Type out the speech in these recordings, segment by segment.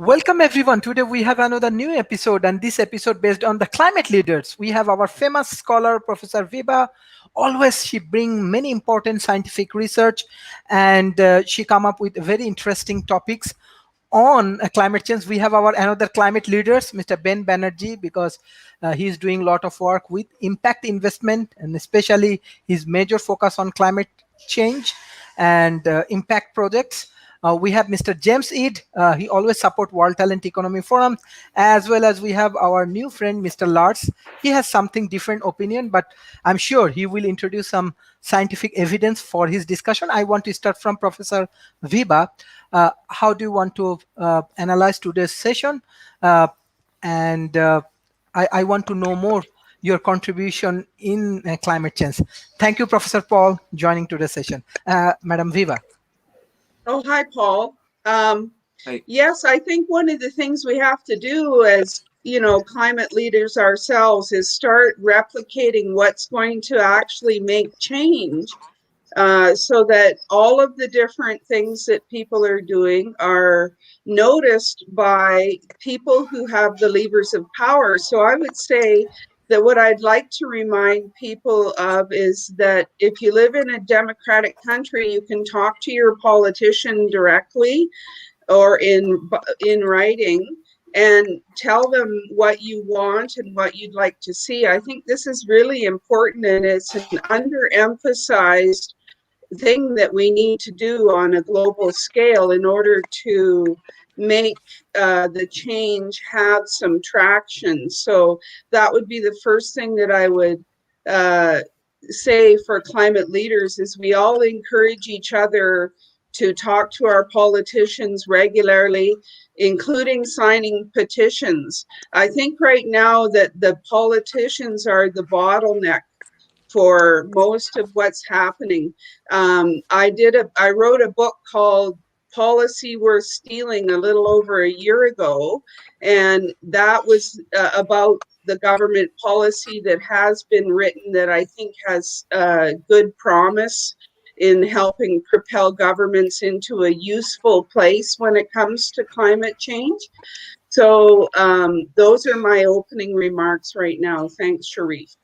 Welcome everyone. Today we have another new episode, and this episode based on the climate leaders. We have our famous scholar, Professor Viva. Always she bring many important scientific research, and she come up with very interesting topics on climate change. We have our another climate leaders, Mr. Ben Banerjee, because he is doing a lot of work with impact investment, and especially his major focus on climate change and impact projects. We have Mr. James Eid. He always support World Talent Economy Forum, as well as we have our new friend, Mr. Lars. He has something different opinion, but I'm sure he will introduce some scientific evidence for his discussion. I want to start from Professor Viba. How do you want to analyze today's session? And I want to know more your contribution in climate change. Thank you, Professor Paul, joining today's session. Madam Viva. Oh, hi, Paul. Hi. Yes, I think one of the things we have to do as, climate leaders ourselves is start replicating what's going to actually make change so that all of the different things that people are doing are noticed by people who have the levers of power. So I would say that what I'd like to remind people of is that if you live in a democratic country, you can talk to your politician directly or in writing and tell them what you want and what you'd like to see. I think this is really important, and it's an underemphasized thing that we need to do on a global scale in order to make the change have some traction. So that would be the first thing that I would say for climate leaders is we all encourage each other to talk to our politicians regularly, including signing petitions. I think right now that the politicians are the bottleneck for most of what's happening. I wrote a book called Policy Worth Stealing a little over a year ago, and that was about the government policy that has been written that I think has good promise in helping propel governments into a useful place when it comes to climate change. So those are my opening remarks right now. Thanks, Sharif.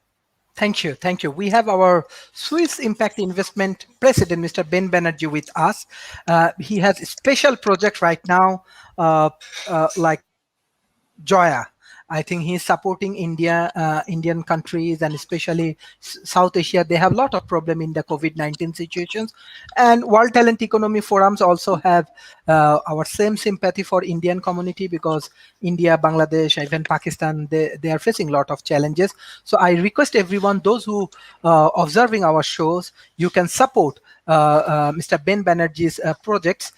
Thank you. Thank you. We have our Swiss Impact Investment President, Mr. Ben Banerjee, with us. He has a special project right now, like Joya. I think he's supporting India, Indian countries, and especially South Asia. They have a lot of problem in the COVID-19 situations, and World Talent Economy Forums also have our same sympathy for Indian community, because India, Bangladesh, even Pakistan, they are facing a lot of challenges. So I request everyone, those who observing our shows, you can support Mr. Ben Banerjee's projects.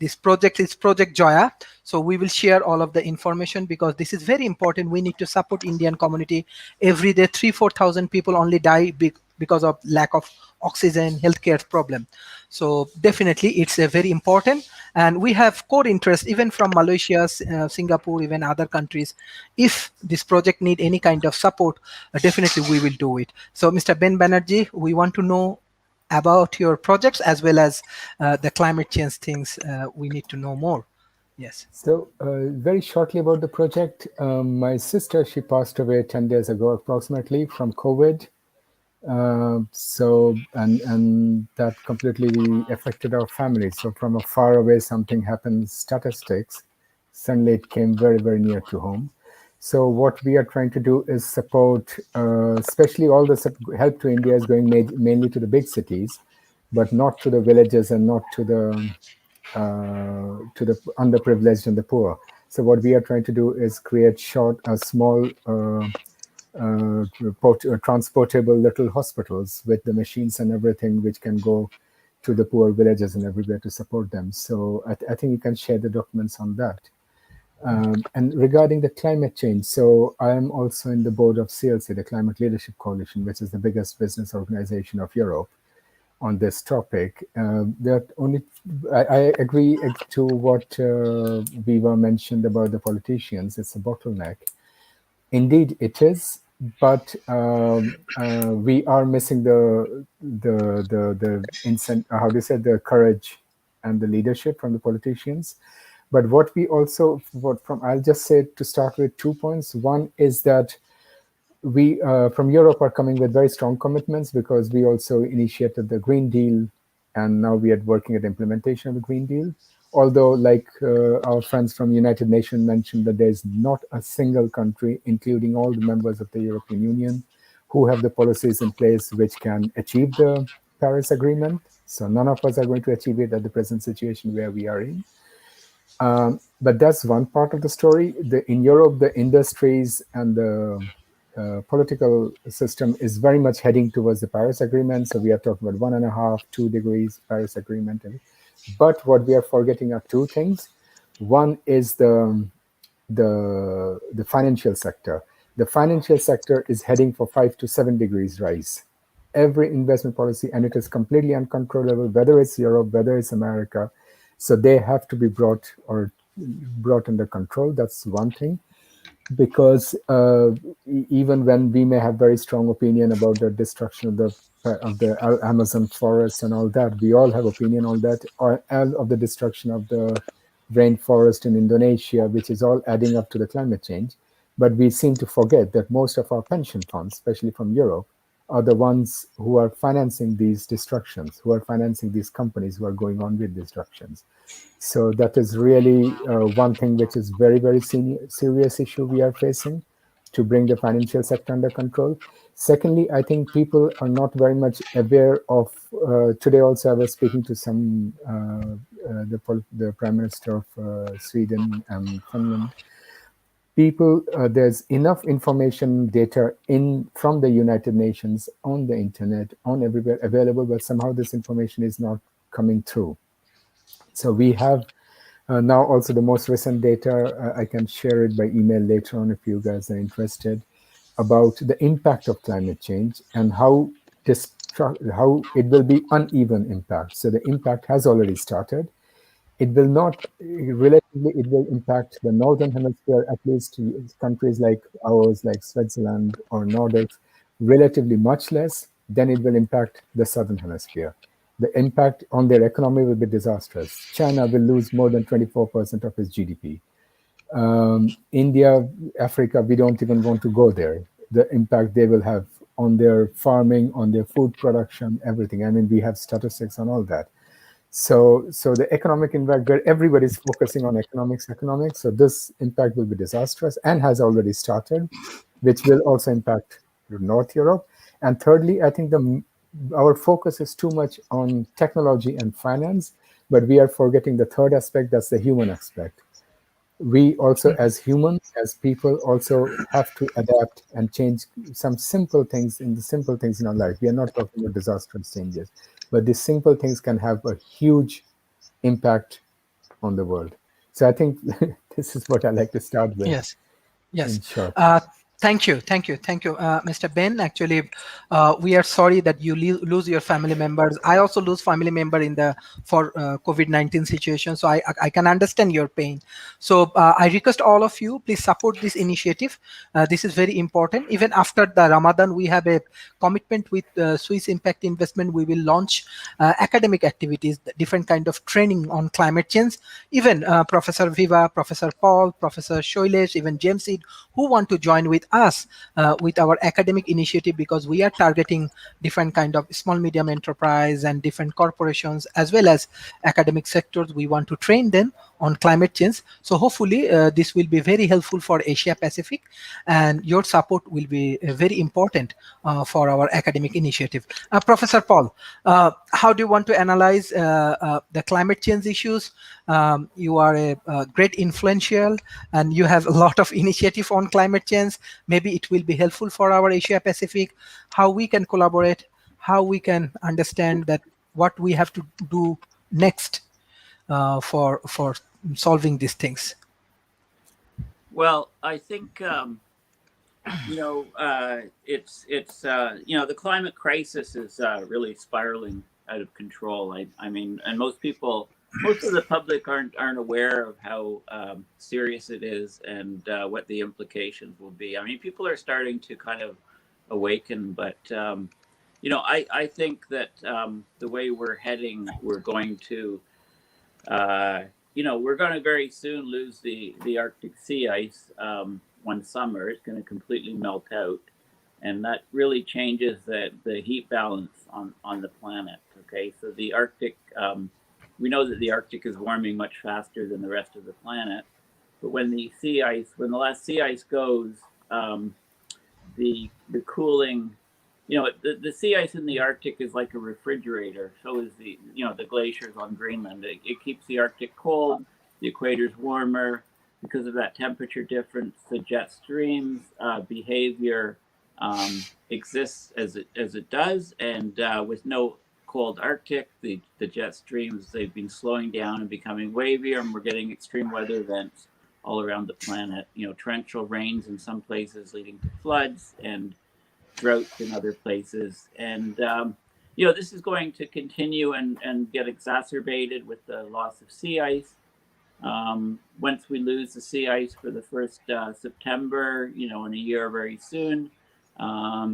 This project is Project Joya. So we will share all of the information, because this is very important. We need to support Indian community. Every day, 3,000-4,000 people only die because of lack of oxygen, healthcare problem. So definitely it's a very important. And we have core interest even from Malaysia, Singapore, even other countries. If this project need any kind of support, definitely we will do it. So Mr. Ben Banerjee, we want to know about your projects as well as the climate change things. We need to know more. Yes. So very shortly about the project. My sister, she passed away 10 days ago approximately from COVID. And that completely affected our family. So from a far away, something happened, statistics, suddenly it came very, very near to home. So what we are trying to do is support, especially all the help to India is going mainly to the big cities, but not to the villages and not to the underprivileged and the poor. So what we are trying to do is create small transportable little hospitals with the machines and everything, which can go to the poor villages and everywhere to support them. So I think you can share the documents on that. And regarding the climate change, so I am also in the board of CLC, the Climate Leadership Coalition, which is the biggest business organization of Europe on this topic. I agree to what Viva mentioned about the politicians. It's a bottleneck. Indeed, it is, but we are missing the courage and the leadership from the politicians. But what we also, what from, I'll just say to start with 2 points. One is that we from Europe are coming with very strong commitments because we also initiated the Green Deal, and now we are working at the implementation of the Green Deal. Although, like our friends from United Nations mentioned, that there's not a single country, including all the members of the European Union, who have the policies in place which can achieve the Paris Agreement. So none of us are going to achieve it at the present situation where we are in. But that's one part of the story. In Europe, the industries and the political system is very much heading towards the Paris Agreement. So we are talking about 1.5, 2 degrees Paris Agreement. But what we are forgetting are two things. One is the financial sector. The financial sector is heading for 5 to 7 degrees rise. Every investment policy, and it is completely uncontrollable, whether it's Europe, whether it's America. So they have to be brought under control. That's one thing. Because even when we may have very strong opinion about the destruction of the Amazon forest and all that, we all have opinion on that, or of the destruction of the rainforest in Indonesia, which is all adding up to the climate change. But we seem to forget that most of our pension funds, especially from Europe, are the ones who are financing these destructions, who are financing these companies who are going on with destructions. So that is really one thing which is very, very serious issue we are facing to bring the financial sector under control. Secondly, I think people are not very much aware of, today also I was speaking to some, the Prime Minister of Sweden and Finland. People, there's enough information data from the United Nations on the internet, on everywhere available, but somehow this information is not coming through. So we have now also the most recent data. I can share it by email later on if you guys are interested, about the impact of climate change and how it will be uneven impact. So the impact has already started. It will not, relatively, it will impact the northern hemisphere, at least countries like ours, like Switzerland or Nordics, relatively much less. Then it will impact the southern hemisphere. The impact on their economy will be disastrous. China will lose more than 24% of its GDP. India, Africa, we don't even want to go there. The impact they will have on their farming, on their food production, everything. I mean, we have statistics on all that. So the economic impact, where everybody's focusing on economics. So this impact will be disastrous and has already started, which will also impact North Europe. And thirdly, I think our focus is too much on technology and finance, but we are forgetting the third aspect, that's the human aspect. We also, as humans, as people, also have to adapt and change some simple things in our life. We are not talking about disastrous changes, but these simple things can have a huge impact on the world. So I think this is what I like to start with. Yes. Yes. In short. Thank you, Mr. Ben. Actually, we are sorry that you lose your family members. I also lose family member for COVID-19 situation, so I can understand your pain. So I request all of you, please support this initiative. This is very important. Even after the Ramadan, we have a commitment with Swiss Impact Investment. We will launch academic activities, different kind of training on climate change. Even Professor Viva, Professor Paul, Professor Shoilesh, even James Seed, who want to join with us with our academic initiative, because we are targeting different kind of small medium enterprise and different corporations as well as academic sectors. We want to train them on climate change. So hopefully this will be very helpful for Asia Pacific, and your support will be very important for our academic initiative. Professor Paul, how do you want to analyze the climate change issues? You are a great influential and you have a lot of initiative on climate change. Maybe it will be helpful for our Asia Pacific, how we can collaborate, how we can understand that what we have to do next for solving these things. Well, I think it's the climate crisis is really spiraling out of control. I mean, and most of the public aren't aware of how serious it is and what the implications will be. I mean, people are starting to kind of awaken, but I think that the way we're heading, we're going to we're going to very soon lose the Arctic sea ice one summer. It's going to completely melt out, and that really changes the heat balance on the planet. Okay, so the Arctic, we know that the Arctic is warming much faster than the rest of the planet, but when the last sea ice goes, the cooling, the sea ice in the Arctic is like a refrigerator. So is the glaciers on Greenland. It keeps the Arctic cold. The equator's warmer. Because of that temperature difference, the jet streams behavior exists as it does, and with no cold Arctic, the jet streams, they've been slowing down and becoming wavier, and we're getting extreme weather events all around the planet. Torrential rains in some places leading to floods and droughts in other places. And this is going to continue and get exacerbated with the loss of sea ice. Once we lose the sea ice for the first September, in a year very soon,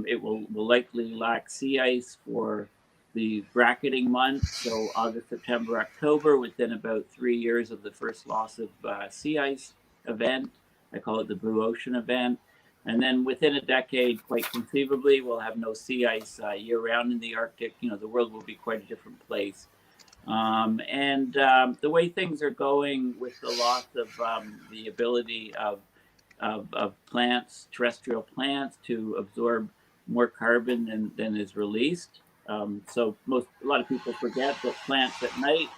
it will likely lack sea ice for the bracketing months, so August, September, October, within about 3 years of the first loss of sea ice event. I call it the Blue Ocean event. And then within a decade, quite conceivably, we'll have no sea ice year-round in the Arctic. The world will be quite a different place. The way things are going with the loss of the ability of plants, terrestrial plants, to absorb more carbon than is released. So a lot of people forget that plants at night,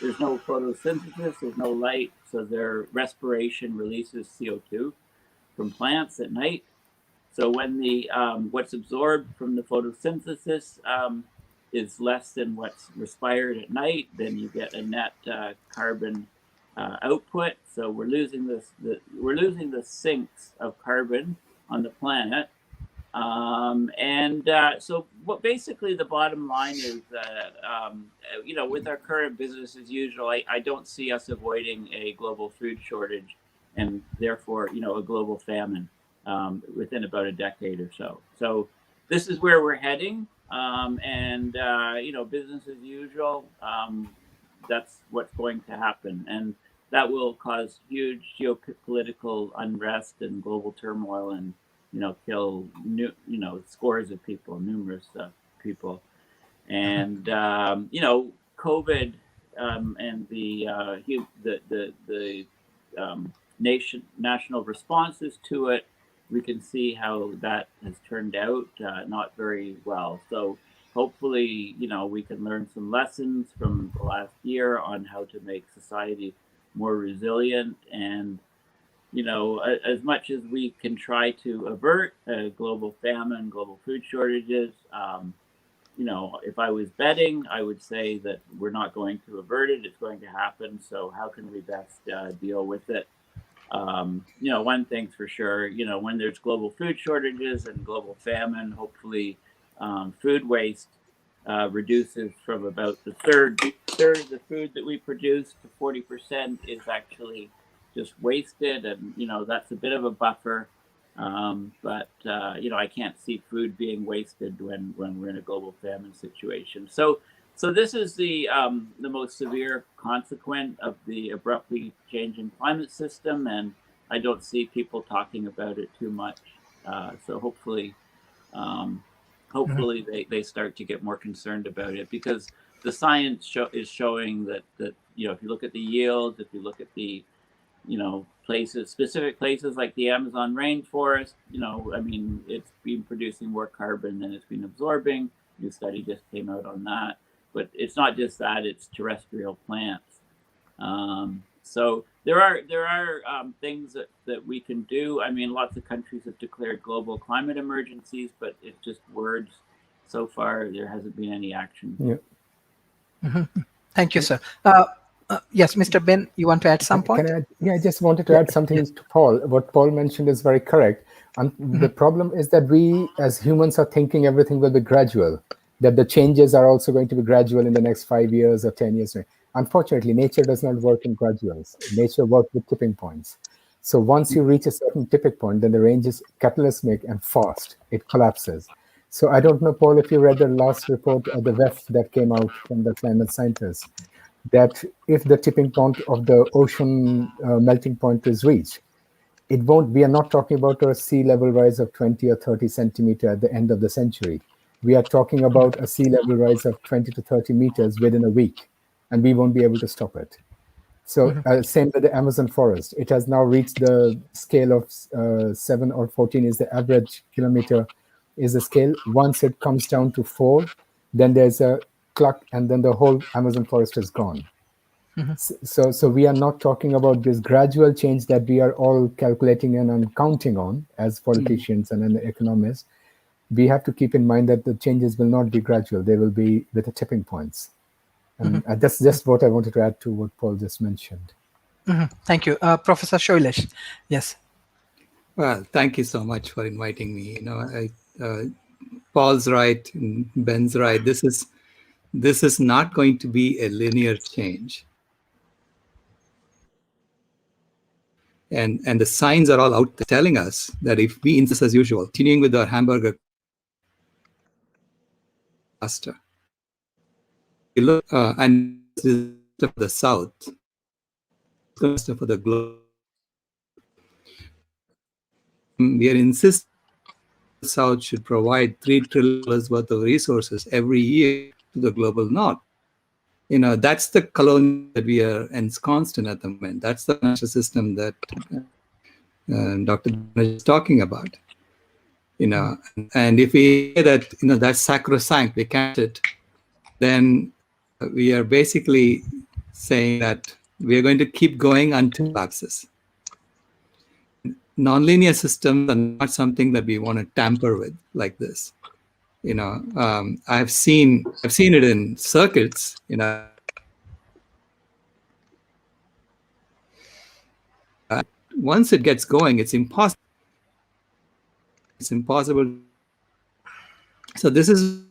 there's no photosynthesis, there's no light, so their respiration releases CO2 from plants at night. So when what's absorbed from the photosynthesis is less than what's respired at night, then you get a net carbon output. So we're losing the sinks of carbon on the planet. So what basically the bottom line is that, with our current business as usual, I don't see us avoiding a global food shortage and therefore, a global famine within about a decade or so. So this is where we're heading. Business as usual, that's what's going to happen. And that will cause huge geopolitical unrest and global turmoil and, kill scores of people, numerous people. And, COVID and the national responses to it, we can see how that has turned out not very well. So hopefully, we can learn some lessons from the last year on how to make society more resilient. And, as much as we can try to avert global famine, global food shortages, if I was betting, I would say that we're not going to avert it. It's going to happen. So how can we best deal with it? One thing's for sure, when there's global food shortages and global famine, hopefully food waste reduces from about the third of the food that we produce to 40% is actually just wasted. And, that's a bit of a buffer. But I can't see food being wasted when we're in a global famine situation. So this is the most severe consequence of the abruptly changing climate system, and I don't see people talking about it too much. So hopefully they start to get more concerned about it, because the science is showing that if you look at the yields, if you look at the specific places like the Amazon rainforest, it's been producing more carbon than it's been absorbing. A new study just came out on that. But it's not just that; it's terrestrial plants. So there are things that we can do. Lots of countries have declared global climate emergencies, but it's just words. So far, there hasn't been any action. Yeah. Mm-hmm. Thank you, sir. Yes, Mr. Ben, you want to add some point? I just wanted to add something to Paul. What Paul mentioned is very correct. And the problem is that we, as humans, are thinking everything will be gradual, that the changes are also going to be gradual in the next 5 years or 10 years. Unfortunately, nature does not work in graduals. Nature works with tipping points. So once you reach a certain tipping point, then the range is cataclysmic and fast. It collapses. So I don't know, Paul, if you read the last report of the WTEF that came out from the climate scientists. that if the tipping point of the ocean melting point is reached, it won't. We are not talking about a sea level rise of 20 or 30 centimeter at the end of the century. We are talking about a sea level rise of 20 to 30 meters within a week, and we won't be able to stop it. So same with the Amazon forest. It has now reached the scale of 7 or 14 is the average kilometer is the scale. Once it comes down to 4, then there's a cluck, and then the whole Amazon forest is gone. So we are not talking about this gradual change that we are all calculating and counting on as politicians and economists. We have to keep in mind that the changes will not be gradual. They will be with the tipping points. And that's just what I wanted to add to what Paul just mentioned. Thank you. Professor Shailesh. Yes. Well, thank you so much for inviting me. Paul's right, and Ben's right. This is not going to be a linear change. And the signs are all out there telling us that if we insist as usual, continuing with our hamburger faster, we look and for the South, for the globe, we are insisting the South should provide $3 trillion worth of resources every year to the global North. That's the colonial that we are ensconced in at the moment. That's the financial system that Dr. is talking about. And if we say that that's sacrosanct, we can't it, then we are basically saying that we are going to keep going until it collapses. Nonlinear systems are not something that we want to tamper with like this. I've seen it in circuits. Once it gets going, it's impossible. It's impossible. So this is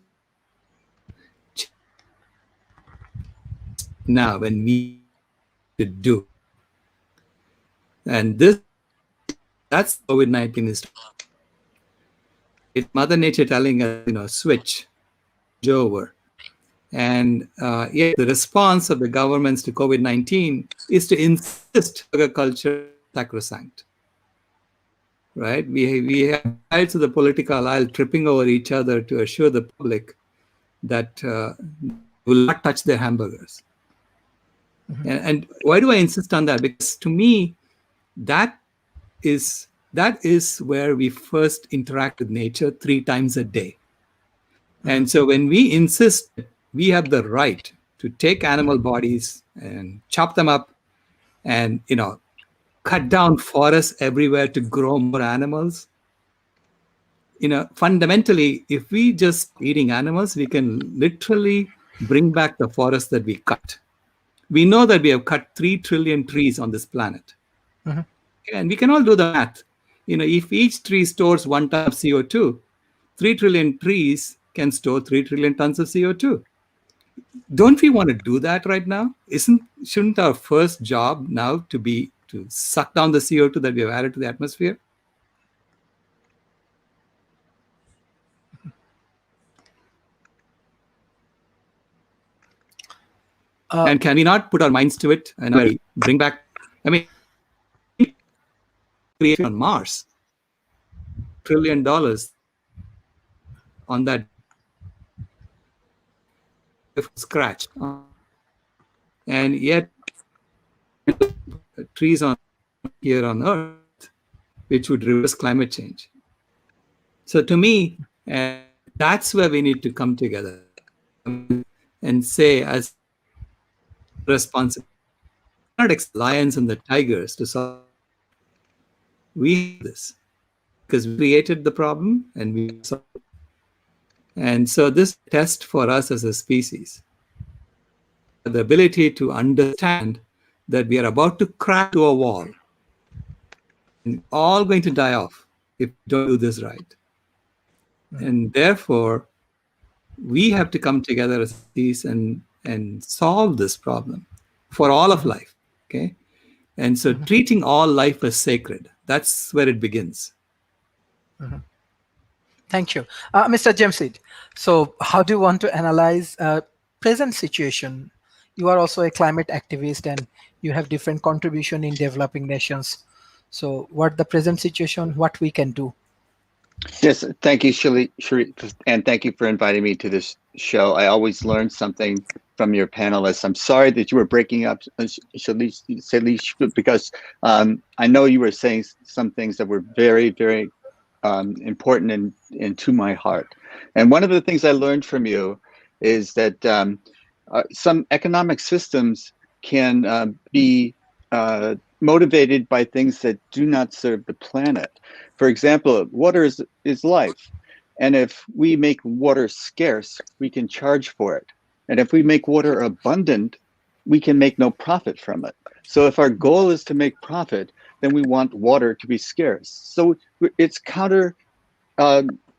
now when we do, and that's COVID-19 is. It's Mother Nature telling us, switch over. And yet the response of the governments to COVID-19 is to insist agriculture sacrosanct. Right? We have sides of the political aisle tripping over each other to assure the public that will not touch their hamburgers. And why do I insist on that? Because to me, that is where we first interact with nature 3 times a day. And so when we insist we have the right to take animal bodies and chop them up and cut down forests everywhere to grow more animals, fundamentally, if we just eating animals, we can literally bring back the forest that we cut. We know that we have cut 3 trillion trees on this planet. And we can all do the math. If each tree stores 1 ton of CO2, 3 trillion trees can store 3 trillion tons of CO2. Don't we want to do that right now? Shouldn't our first job now to be to suck down the CO2 that we have added to the atmosphere? And can we not put our minds to it and bring back? Create on Mars, $1 trillion on that scratch, and yet trees on here on Earth, which would reverse climate change. So to me, that's where we need to come together and say, as responsible, not lions and the tigers to solve. We have this because we created the problem and we solved it. And so this test for us as a species, the ability to understand that we are about to crash to a wall and all going to die off if we don't do this right. And therefore, we have to come together as a species and solve this problem for all of life. Okay. And so treating all life as sacred, that's where it begins. Thank you. Mr. Jamsid, so how do you want to analyze present situation you are also a climate activist and you have different contribution in developing nations. So what the present situation, what we can do? Yes, thank you, Sharif, and thank you for inviting me to this show. I always learn something from your panelists. I'm sorry that you were breaking up, Shalish, because I know you were saying some things that were very, very important and to my heart. And one of the things I learned from you is that some economic systems can be motivated by things that do not serve the planet. For example, water is life. And if we make water scarce, we can charge for it. And if we make water abundant, we can make no profit from it. So if our goal is to make profit, then we want water to be scarce. So it's counter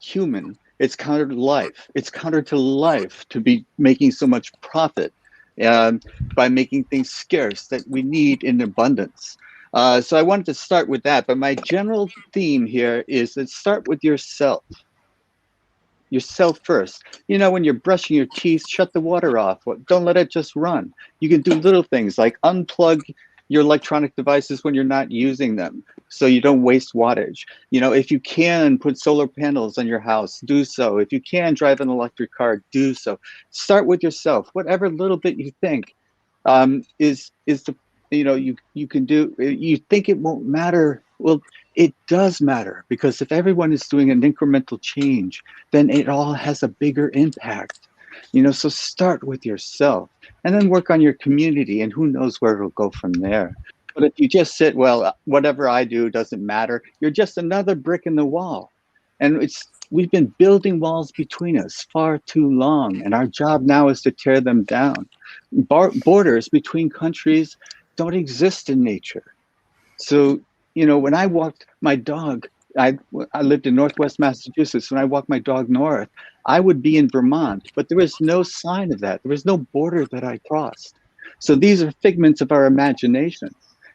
human. It's counter to life. It's counter to life to be making so much profit by making things scarce that we need in abundance. So I wanted to start with that, but my general theme here is that start with yourself. Yourself first. You know, when you're brushing your teeth, shut the water off. Don't let it just run. You can do little things like unplug your electronic devices when you're not using them so you don't waste wattage. You know, if you can put solar panels on your house, do so. If you can drive an electric car, do so. Start with yourself. Whatever little bit you think is the, you know, you can do. You think it won't matter. Well, it does matter, because if everyone is doing an incremental change, then it all has a bigger impact. You know, so start with yourself and then work on your community, and who knows where it'll go from there. But if you just sit, well, whatever I do doesn't matter, you're just another brick in the wall. And we've been building walls between us far too long, and our job now is to tear them down. Borders between countries don't exist in nature. So, you know, when I walked my dog, I lived in Northwest Massachusetts. When I walked my dog north, I would be in Vermont, but there was no sign of that. There was no border that I crossed. So these are figments of our imagination,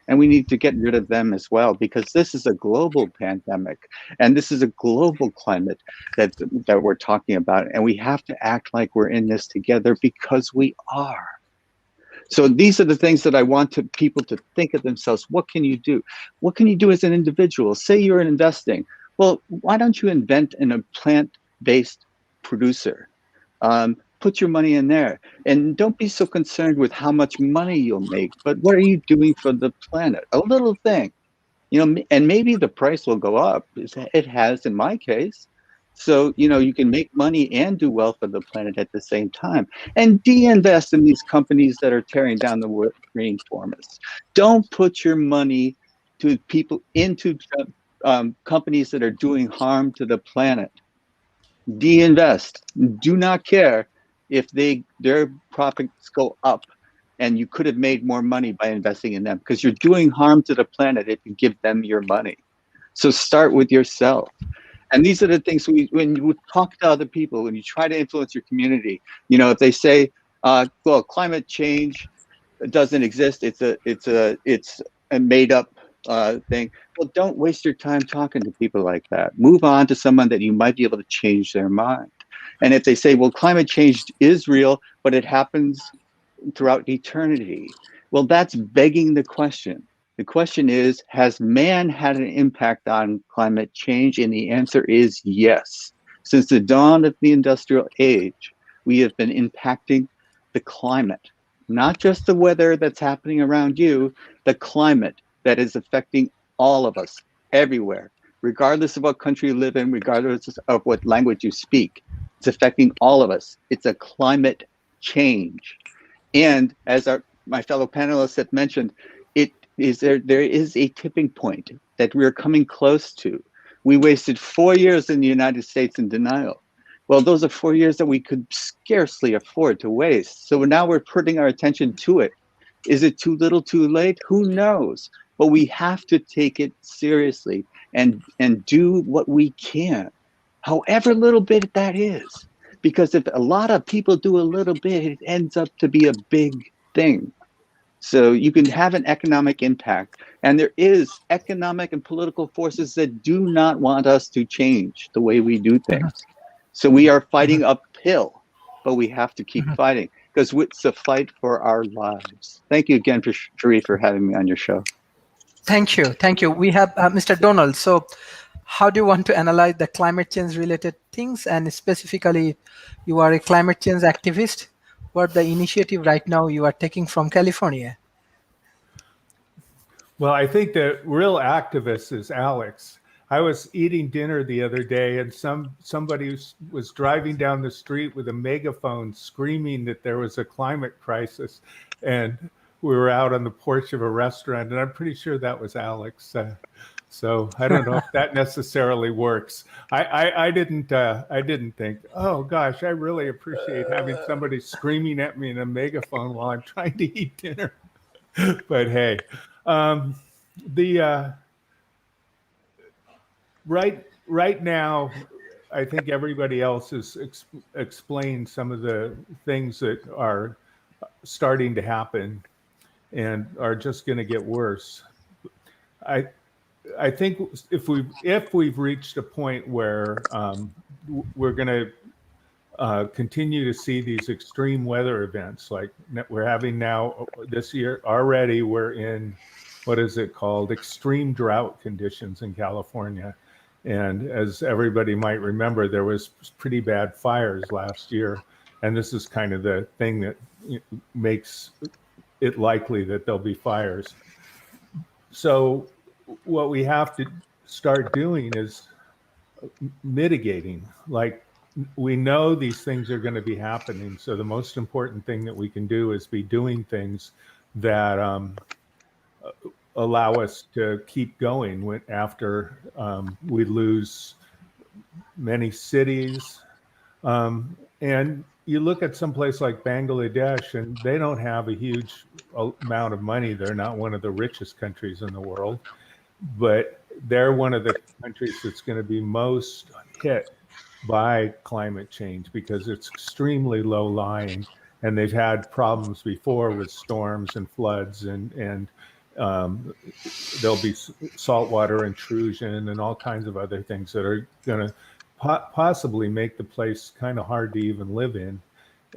and we need to get rid of them as well, because this is a global pandemic, and this is a global climate that we're talking about, and we have to act like we're in this together, because we are. So these are the things that I want people to think of themselves. What can you do? What can you do as an individual? Say you're investing. Well, why don't you invent in a plant-based producer? Put your money in there. And don't be so concerned with how much money you'll make, but what are you doing for the planet? A little thing. You know, and maybe the price will go up. It has in my case. So, you know, you can make money and do well for the planet at the same time. And de-invest in these companies that are tearing down the rainforests. Don't put your money to people into companies that are doing harm to the planet. De-invest. Do not care if their profits go up, and you could have made more money by investing in them, because you're doing harm to the planet if you give them your money. So start with yourself. And these are the things when you talk to other people, when you try to influence your community, you know, if they say, well, climate change doesn't exist, it's a made up thing. Well, don't waste your time talking to people like that. Move on to someone that you might be able to change their mind. And if they say, well, climate change is real, but it happens throughout eternity, well, that's begging the question. The question is, has man had an impact on climate change? And the answer is yes. Since the dawn of the industrial age, we have been impacting the climate, not just the weather that's happening around you, the climate that is affecting all of us everywhere, regardless of what country you live in, regardless of what language you speak. It's affecting all of us. It's a climate change. And as my fellow panelists have mentioned, there is a tipping point that we're coming close to. We wasted 4 years in the United States in denial. Well, those are 4 years that we could scarcely afford to waste. So now we're putting our attention to it. Is it too little, too late? Who knows? But we have to take it seriously and do what we can, however little bit that is. Because if a lot of people do a little bit, it ends up to be a big thing. So you can have an economic impact. And there is economic and political forces that do not want us to change the way we do things. So we are fighting uphill, but we have to keep fighting. because it's a fight for our lives. Thank you again, Sharif, for having me on your show. Thank you. Thank you. We have Mr. Donald. So, how do you want to analyze the climate change related things? And specifically, you are a climate change activist. What the initiative right now you are taking from California? Well, I think the real activist is Alex. I was eating dinner the other day, and somebody was driving down the street with a megaphone screaming that there was a climate crisis, and we were out on the porch of a restaurant, and I'm pretty sure that was Alex. So I don't know if that necessarily works. I didn't think, oh gosh, I really appreciate having somebody screaming at me in a megaphone while I'm trying to eat dinner. But hey, right now, I think everybody else has explained some of the things that are starting to happen and are just going to get worse. I think if we've reached a point where we're going to continue to see these extreme weather events like we're having now this year already, we're in, what is it called, extreme drought conditions in California. And as everybody might remember, there was pretty bad fires last year. And this is kind of the thing that makes it likely that there'll be fires. So what we have to start doing is mitigating. Like, we know these things are going to be happening. So the most important thing that we can do is be doing things that allow us to keep going after we lose many cities. And you look at some place like Bangladesh, and they don't have a huge amount of money. They're not one of the richest countries in the world, but they're one of the countries that's going to be most hit by climate change because it's extremely low lying, and they've had problems before with storms and floods, and there'll be saltwater intrusion and all kinds of other things that are going to possibly make the place kind of hard to even live in.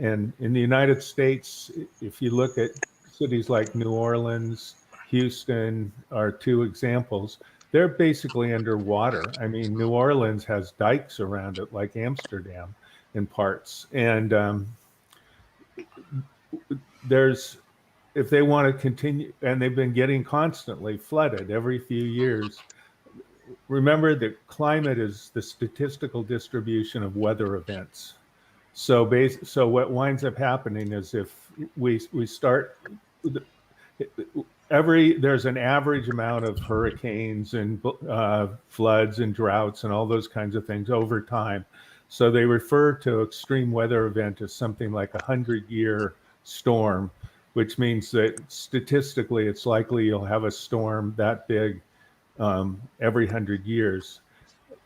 And in the United States, if you look at cities like New Orleans, Houston are two examples. They're basically underwater. I mean, New Orleans has dikes around it like Amsterdam in parts. And if they want to continue, and they've been getting constantly flooded every few years. Remember that climate is the statistical distribution of weather events. So what winds up happening is if we start, there's an average amount of hurricanes and floods and droughts and all those kinds of things over time. So they refer to extreme weather event as something like 100-year storm, which means that statistically it's likely you'll have a storm that big every 100 years.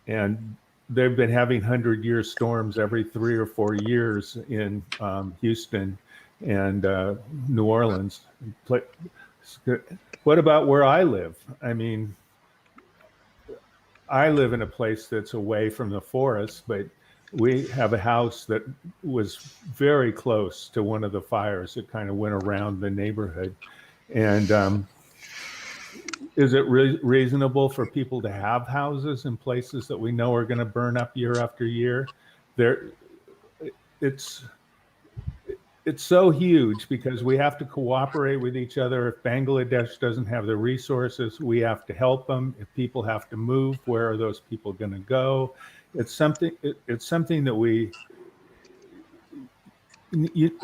And they've been having 100-year storms every 3 or 4 years in Houston and New Orleans. What about where I live? I mean, I live in a place that's away from the forest, but we have a house that was very close to one of the fires that kind of went around the neighborhood. And is it reasonable for people to have houses in places that we know are going to burn up year after year? It's so huge because we have to cooperate with each other. If Bangladesh doesn't have the resources, we have to help them. If people have to move, where are those people going to go? It's something that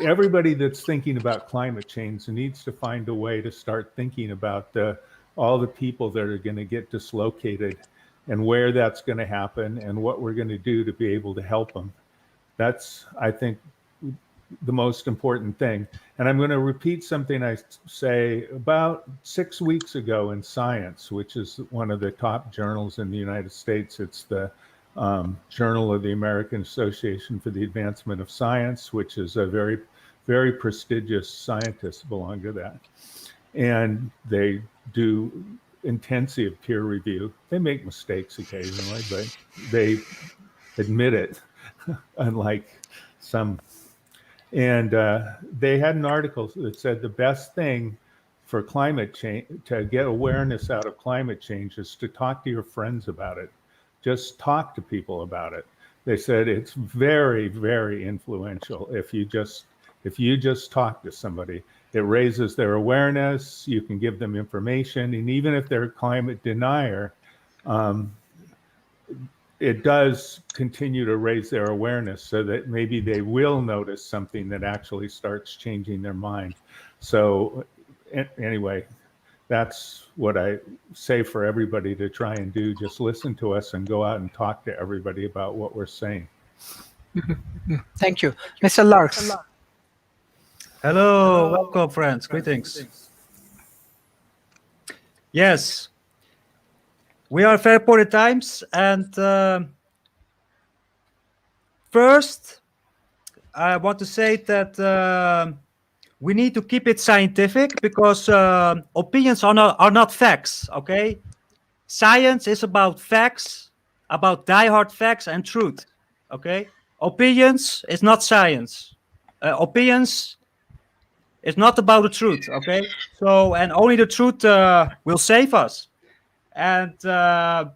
everybody that's thinking about climate change needs to find a way to start thinking about all the people that are going to get dislocated and where that's going to happen and what we're going to do to be able to help them. That's, I think, the most important thing. And I'm going to repeat something I say about 6 weeks ago in Science, which is one of the top journals in the United States. It's the Journal of the American Association for the Advancement of Science, which is a very, very prestigious scientists belong to that. And they do intensive peer review. They make mistakes occasionally, but they admit it, unlike some And they had an article that said the best thing for climate change, to get awareness out of climate change, is to talk to your friends about it. Just talk to people about it. They said it's very, very influential if you just talk to somebody. It raises their awareness. You can give them information, and even if they're a climate denier, it does continue to raise their awareness so that maybe they will notice something that actually starts changing their mind. So anyway, that's what I say for everybody to try and do. Just listen to us and go out and talk to everybody about what we're saying. Thank you. Mr. Larks. Hello, welcome, friends. Greetings. Yes, we are very important times, and first, I want to say that we need to keep it scientific, because opinions are not facts. Okay, science is about facts, about diehard facts and truth. Okay, opinions is not science. Opinions is not about the truth. Okay, so, and only the truth will save us. And the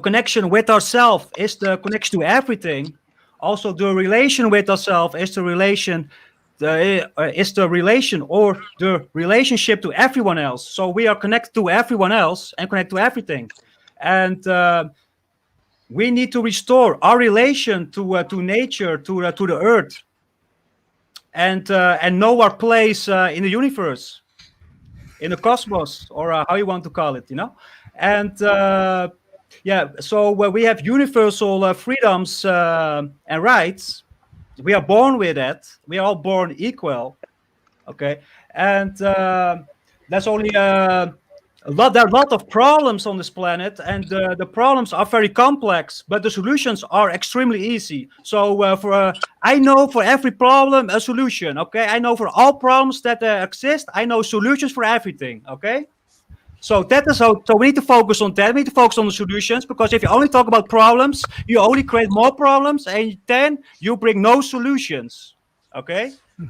connection with ourselves is the connection to everything. Also, the relation with ourselves is the relation or the relationship to everyone else. So we are connected to everyone else and connected to everything. And we need to restore our relation to nature, to the earth, and know our place in the universe, in the cosmos, or how you want to call it, And yeah, so we have universal freedoms and rights. We are born with that. We are all born equal. Okay, and there's only there are a lot of problems on this planet, and the problems are very complex, but the solutions are extremely easy. So I know for every problem a solution. Okay, I know for all problems that exist, I know solutions for everything. Okay. So that is how. So we need to focus on that. We need to focus on the solutions, because if you only talk about problems, you only create more problems, and then you bring no solutions. Okay. We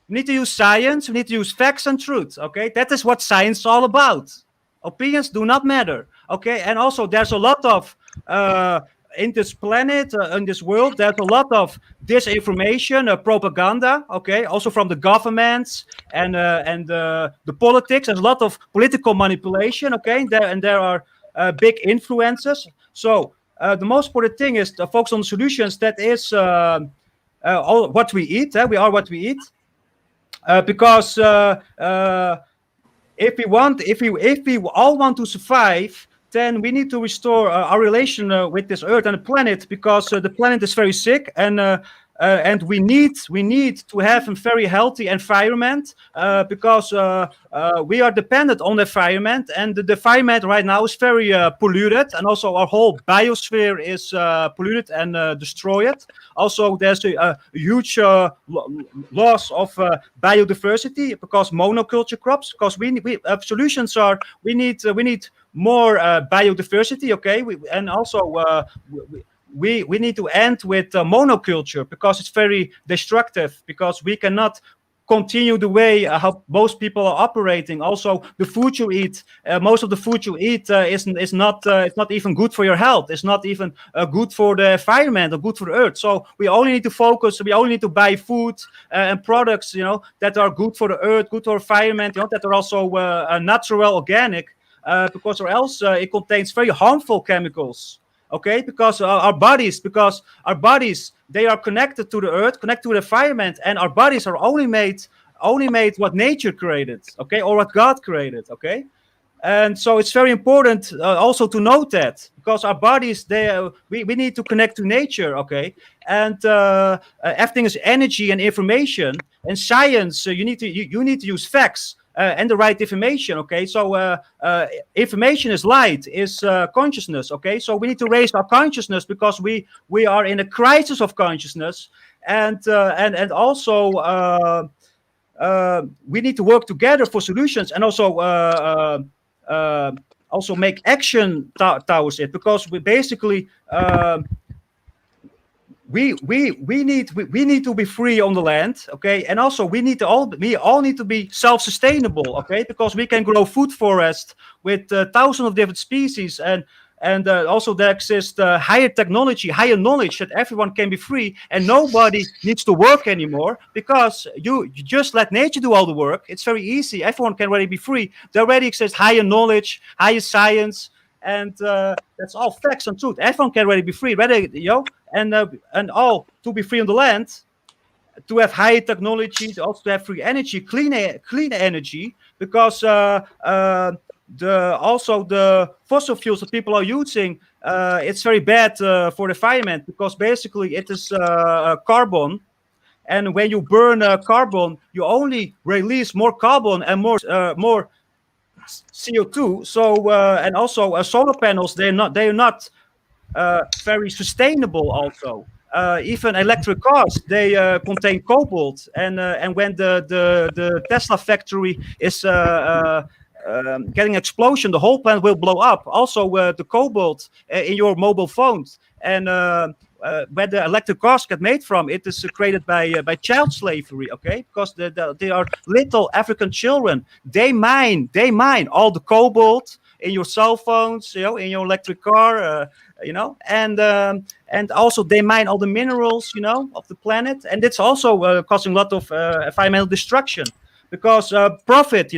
need to use science. We need to use facts and truth. Okay. That is what science is all about. Opinions do not matter. Okay. And also, there's a lot of in this planet, in this world, there's a lot of disinformation, propaganda. Okay. Also from the governments and the politics. There's a lot of political manipulation. Okay. And there are big influences. So the most important thing is to focus on solutions. That is all what we eat. We are what we eat. Because if we all want to survive, then we need to restore our relation with this earth and the planet, because the planet is very sick, and we need to have a very healthy environment, because we are dependent on the environment, and the environment right now is very polluted, and also our whole biosphere is polluted and destroyed. Also, there's a huge loss of biodiversity, because monoculture crops. Because solutions are we need more biodiversity. Okay, and also we need to end with monoculture, because it's very destructive, because we cannot continue the way how most people are operating. Also, the food you eat, most of the food you eat is not it's not even good for your health. It's not even good for the environment or good for the earth. So we only need to focus. We only need to buy food and products, that are good for the earth, good for the environment, that are also natural, organic, because or else it contains very harmful chemicals. Okay, because our bodies, they are connected to the earth, connected to the environment, and our bodies are only made what nature created, okay, or what God created, okay. And so it's very important also to note that, because our bodies, we need to connect to nature, okay. And everything is energy and information, and science. You need to use facts. And the right information, okay? So information is light, is consciousness, okay? So we need to raise our consciousness, because we are in a crisis of consciousness, and also we need to work together for solutions, and also make action towards it, because we basically we need to be free on the land, okay, and also we all need to be self-sustainable, okay, because we can grow food forest with thousands of different species, and also there exists higher technology, higher knowledge that everyone can be free and nobody needs to work anymore because you just let nature do all the work. It's very easy. Everyone can already be free. There already exists higher knowledge, higher science, and that's all facts and truth. Everyone can already be free, ready, and all to be free on the land, to have high technology, also to have free energy, clean energy, because the fossil fuels that people are using, it's very bad for the environment because basically it is carbon. And when you burn carbon, you only release more carbon and more CO2. So and also solar panels, they are not very sustainable also. Even electric cars, they contain cobalt, and when the Tesla factory is getting explosion, the whole plant will blow up. Also, the cobalt in your mobile phones, and where the electric cars get made from, it is created by child slavery. Okay, because they are little African children. They mine all the cobalt in your cell phones, in your electric car. And also they mine all the minerals, of the planet, and it's also causing a lot of environmental destruction because profit,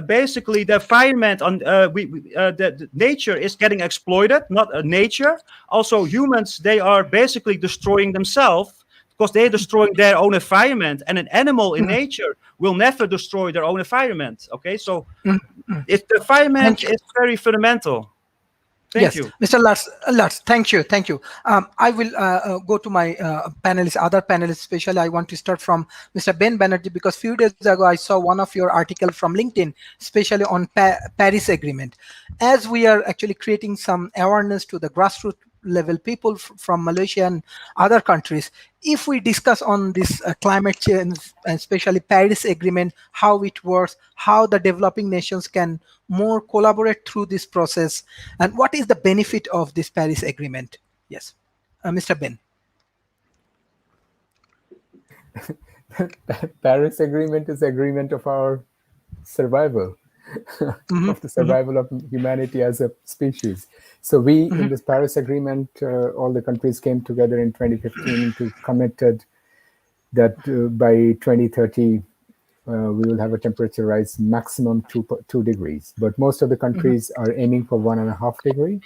basically the environment on the nature is getting exploited, not nature. Also, humans, they are basically destroying themselves because they're destroying their own environment, and an animal in nature will never destroy their own environment. Okay, so the environment is very fundamental. Thank you. Mr. Lutz, thank you. I will go to my other panelists, especially I want to start from Mr. Ben Banerjee, because few days ago I saw one of your article from LinkedIn, especially on Paris Agreement. As we are actually creating some awareness to the grassroots level people from Malaysia and other countries, if we discuss on this climate change, and especially Paris Agreement, how it works, how the developing nations can more collaborate through this process, and what is the benefit of this Paris Agreement? Yes, Mr. Ben. Paris Agreement is agreement of our survival, of the survival of humanity as a species. So we, in this Paris Agreement, all the countries came together in 2015 to committed that by 2030, we will have a temperature rise maximum 2 degrees. But most of the countries are aiming for 1.5 degree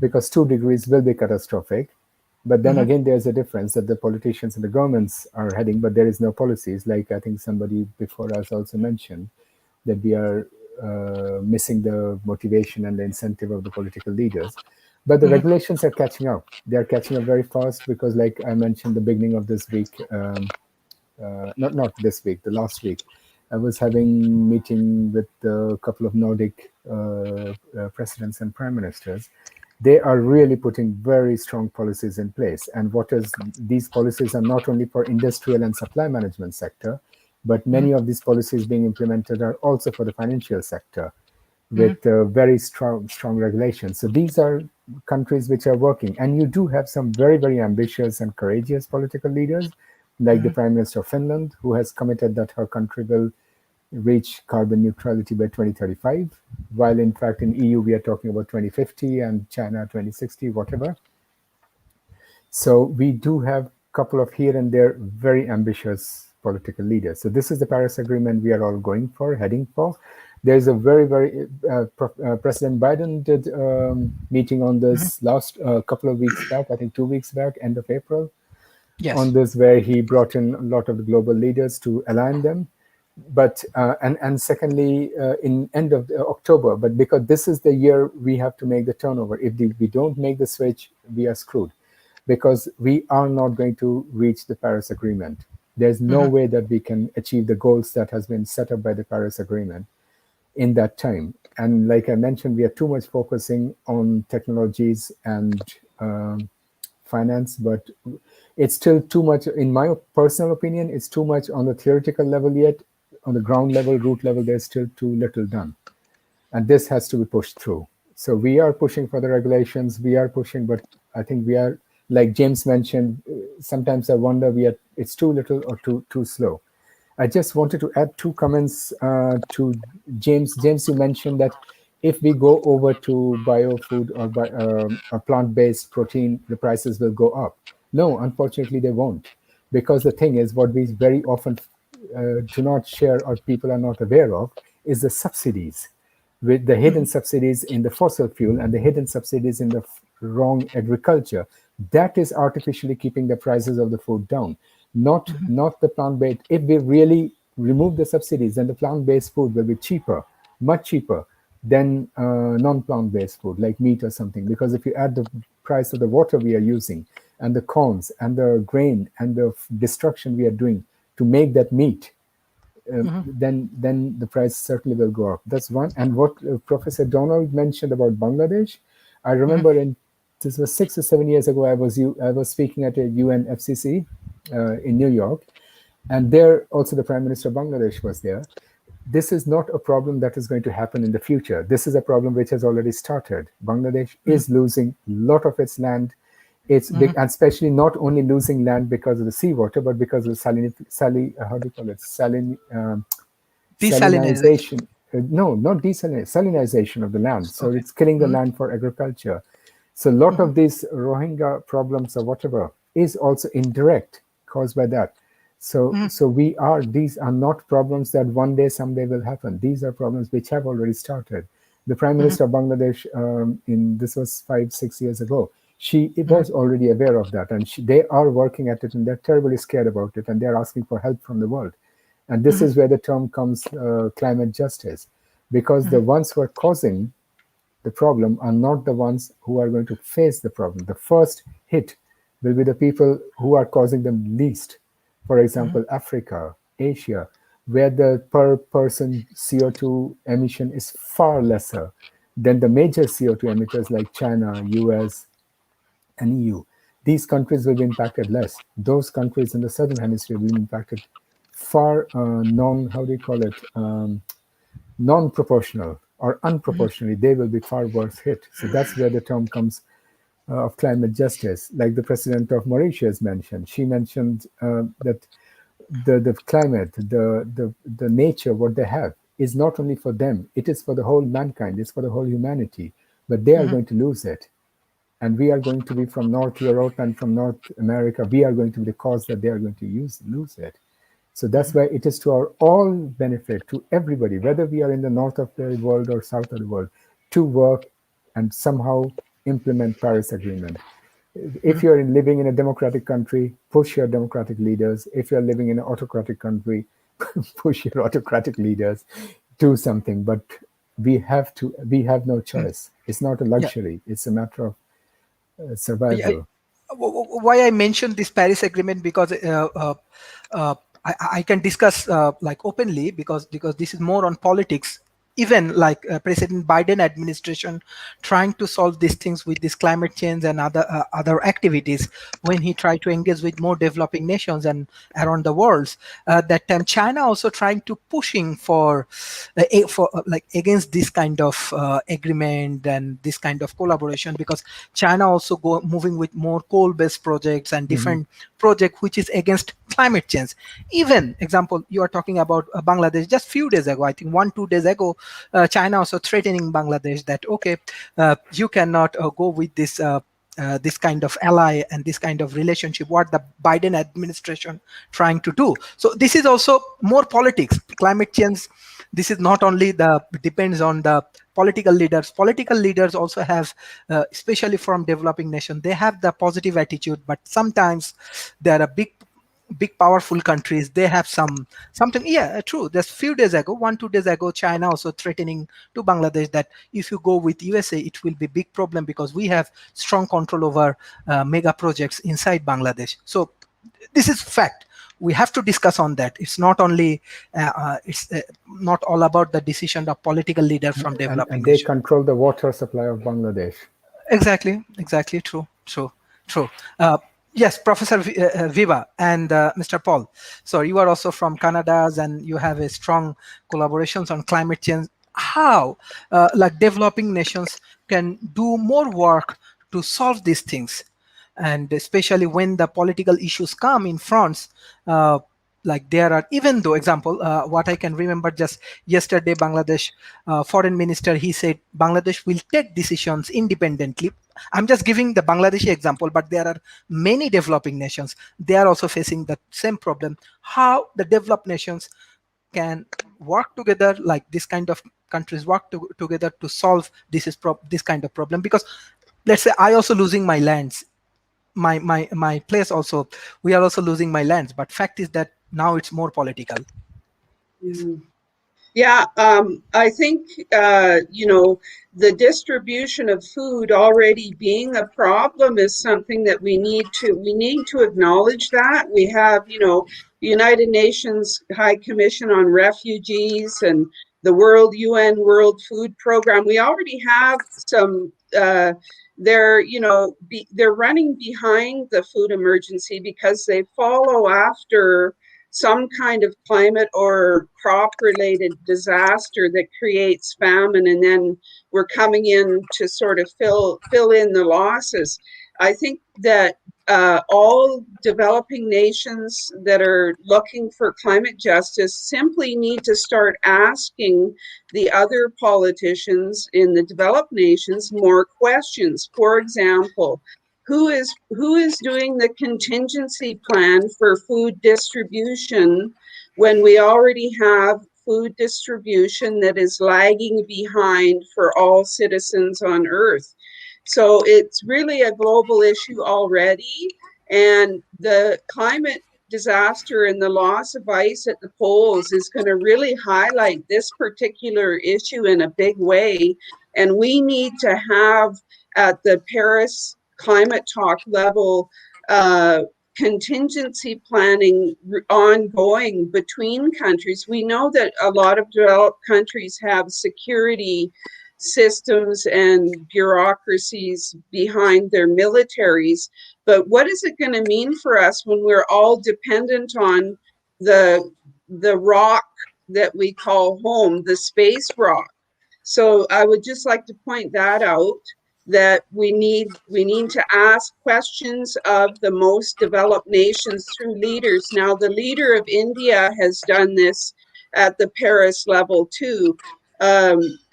because 2 degrees will be catastrophic. But then again, there's a difference that the politicians and the governments are heading, but there is no policies. Like I think somebody before us also mentioned that we are missing the motivation and the incentive of the political leaders. But the regulations are catching up. They're catching up very fast because, like I mentioned, the beginning of this week, not this week, the last week, I was having meeting with a couple of Nordic presidents and prime ministers. They are really putting very strong policies in place. And these policies are not only for industrial and supply management sector, but many of these policies being implemented are also for the financial sector with very strong regulations. So these are countries which are working. And you do have some very, very ambitious and courageous political leaders, like the Prime Minister of Finland, who has committed that her country will reach carbon neutrality by 2035, while in fact in EU we are talking about 2050 and China 2060, whatever. So we do have a couple of here and there very ambitious political leaders. So this is the Paris Agreement we are all heading for. There's a very, very, President Biden did meeting on this last couple of weeks back, I think 2 weeks back, end of April, on this, where he brought in a lot of the global leaders to align them. But and secondly, in end of October, but because this is the year we have to make the turnover. If we don't make the switch, we are screwed, because we are not going to reach the Paris Agreement. There's no way that we can achieve the goals that has been set up by the Paris Agreement in that time. And like I mentioned, we are too much focusing on technologies and finance, but it's still too much, in my personal opinion, it's too much on the theoretical level yet. On the ground level, root level, there's still too little done. And this has to be pushed through. So we are pushing for the regulations, we are pushing, but I think we are Like James mentioned, sometimes I wonder it's too little or too slow. I just wanted to add two comments to James. James, you mentioned that if we go over to biofood or a plant-based protein, the prices will go up. No, unfortunately, they won't. Because the thing is, what we very often do not share or people are not aware of is the subsidies, with the hidden subsidies in the fossil fuel and the hidden subsidies in the wrong agriculture. That is artificially keeping the prices of the food down, not the plant-based. If we really remove the subsidies, then the plant-based food will be cheaper, much cheaper than non-plant-based food like meat or something. Because if you add the price of the water we are using and the corns and the grain and the destruction we are doing to make that meat, then the price certainly will go up. That's one. And what Professor Donald mentioned about Bangladesh, I remember this was 6 or 7 years ago. I was speaking at a UNFCCC in New York, and there also the Prime Minister of Bangladesh was there. This is not a problem that is going to happen in the future. This is a problem which has already started. Bangladesh is losing a lot of its land. It's big, and especially not only losing land because of the seawater, but because of Desalinization. salinization. No, not salinization of the land. So it's killing the land for agriculture. So a lot of these Rohingya problems or whatever is also indirect, caused by that. So these are not problems that one day, someday will happen. These are problems which have already started. The Prime Minister of Bangladesh, this was 5-6 years ago, she was already aware of that, and they are working at it, and they're terribly scared about it, and they're asking for help from the world. And this is where the term comes, climate justice, because the ones who are causing the problem are not the ones who are going to face the problem. The first hit will be the people who are causing them least. For example, Africa, Asia, where the per person CO2 emission is far lesser than the major CO2 emitters like China, US, and EU. These countries will be impacted less. Those countries in the southern hemisphere will be impacted far non-proportional or unproportionally. They will be far worse hit. So that's where the term comes of climate justice. Like the president of Mauritius mentioned, she mentioned that the climate, the nature, what they have is not only for them, it is for the whole mankind, it's for the whole humanity, but they are going to lose it. And we are going to be from North Europe and from North America, we are going to be the cause that they are going to lose it. So that's why it is to our all benefit, to everybody, whether we are in the north of the world or south of the world, to work and somehow implement Paris Agreement. If you're living in a democratic country, push your democratic leaders. If you're living in an autocratic country, push your autocratic leaders, do something. But we have no choice. It's not a luxury. It's a matter of survival. Why I mentioned this Paris Agreement, because I can discuss like openly, because this is more on politics. Even like President Biden administration trying to solve these things with this climate change and other activities, when he tried to engage with more developing nations and around the world, that time China also trying to pushing for like against this kind of agreement and this kind of collaboration, because China also moving with more coal-based projects and different project which is against climate change. Even example, you are talking about Bangladesh. Just few days ago, I think 1-2 days ago, China also threatening Bangladesh that you cannot go with this this kind of ally and this kind of relationship what the Biden administration trying to do. So this is also more politics. Climate change, this is not only depends on the political leaders also have especially from developing nation, they have the positive attitude, but sometimes there are big powerful countries, they have something. True, just few days ago, 1-2 days ago, China also threatening to Bangladesh that if you go with USA, it will be big problem because we have strong control over mega projects inside Bangladesh. So this is fact. We have to discuss on that. It's not only it's not all about the decision of political leaders from developing and they nations. control the water supply of Bangladesh. Exactly. True. Yes, Professor Viva and Mr. Paul. So you are also from Canada, and you have a strong collaborations on climate change. How, like developing nations can do more work to solve these things? and especially when the political issues come in France. Like there are, even though example, what I can remember just yesterday, Bangladesh foreign minister, he said Bangladesh will take decisions independently. I'm just giving the Bangladeshi example, but there are many developing nations, they are also facing the same problem. How the developed nations can work together, like this kind of countries work together to solve this kind of problem. Because let's say I also losing my lands, my place also, we are also losing my lands, but fact is that now it's more political. Yeah, I think, the distribution of food already being a problem is something that we need to acknowledge that. We have, United Nations High Commission on Refugees and the UN World Food Program. We already have some, they're running behind the food emergency because they follow after some kind of climate or crop related disaster that creates famine, and then we're coming in to sort of fill in the losses. I think that all developing nations that are looking for climate justice simply need to start asking the other politicians in the developed nations more questions. For example, who is doing the contingency plan for food distribution when we already have food distribution that is lagging behind for all citizens on Earth? So it's really a global issue already, and the climate disaster and the loss of ice at the poles is going to really highlight this particular issue in a big way. And we need to have, at the Paris climate talk level, contingency planning ongoing between countries. We know that a lot of developed countries have security systems and bureaucracies behind their militaries, but what is it going to mean for us when we're all dependent on the rock that we call home, the space rock? So I would just like to point that out, that we need to ask questions of the most developed nations through leaders. Now, the leader of India has done this at the Paris level too,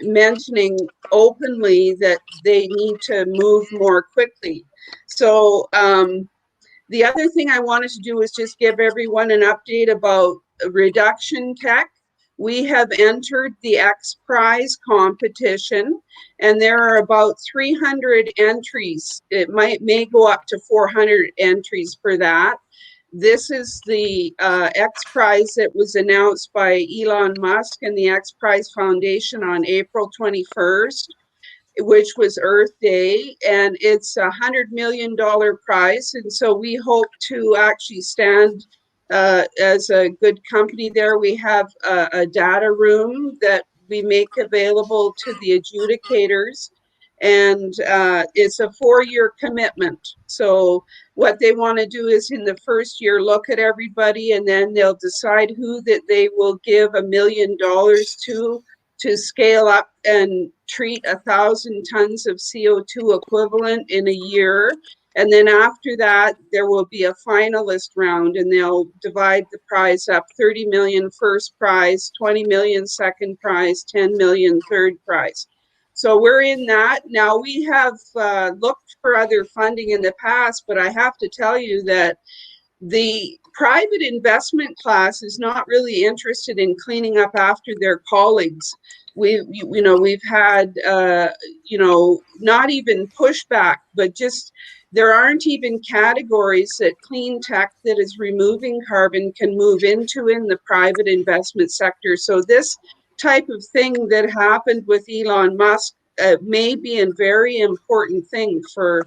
mentioning openly that they need to move more quickly. So the other thing I wanted to do is just give everyone an update about reduction tech. We have entered the X Prize competition, and there are about 300 entries. It may go up to 400 entries for that. This is the X Prize that was announced by Elon Musk and the X Prize Foundation on April 21st, which was Earth Day, and it's $100 million prize. And so we hope to actually stand as a good company there. We have a data room that we make available to the adjudicators, and it's a 4-year commitment. So what they want to do is, in the first year, look at everybody, and then they'll decide who that they will give $1 million to scale up and treat 1,000 tons of CO2 equivalent in a year. And then after that, there will be a finalist round, and they'll divide the prize up: 30 million first prize, 20 million second prize, 10 million third prize. So we're in that. Now, we have looked for other funding in the past, but I have to tell you that the private investment class is not really interested in cleaning up after their colleagues. We've had, not even pushback, but just there aren't even categories that clean tech that is removing carbon can move into in the private investment sector. So this type of thing that happened with Elon Musk may be a very important thing for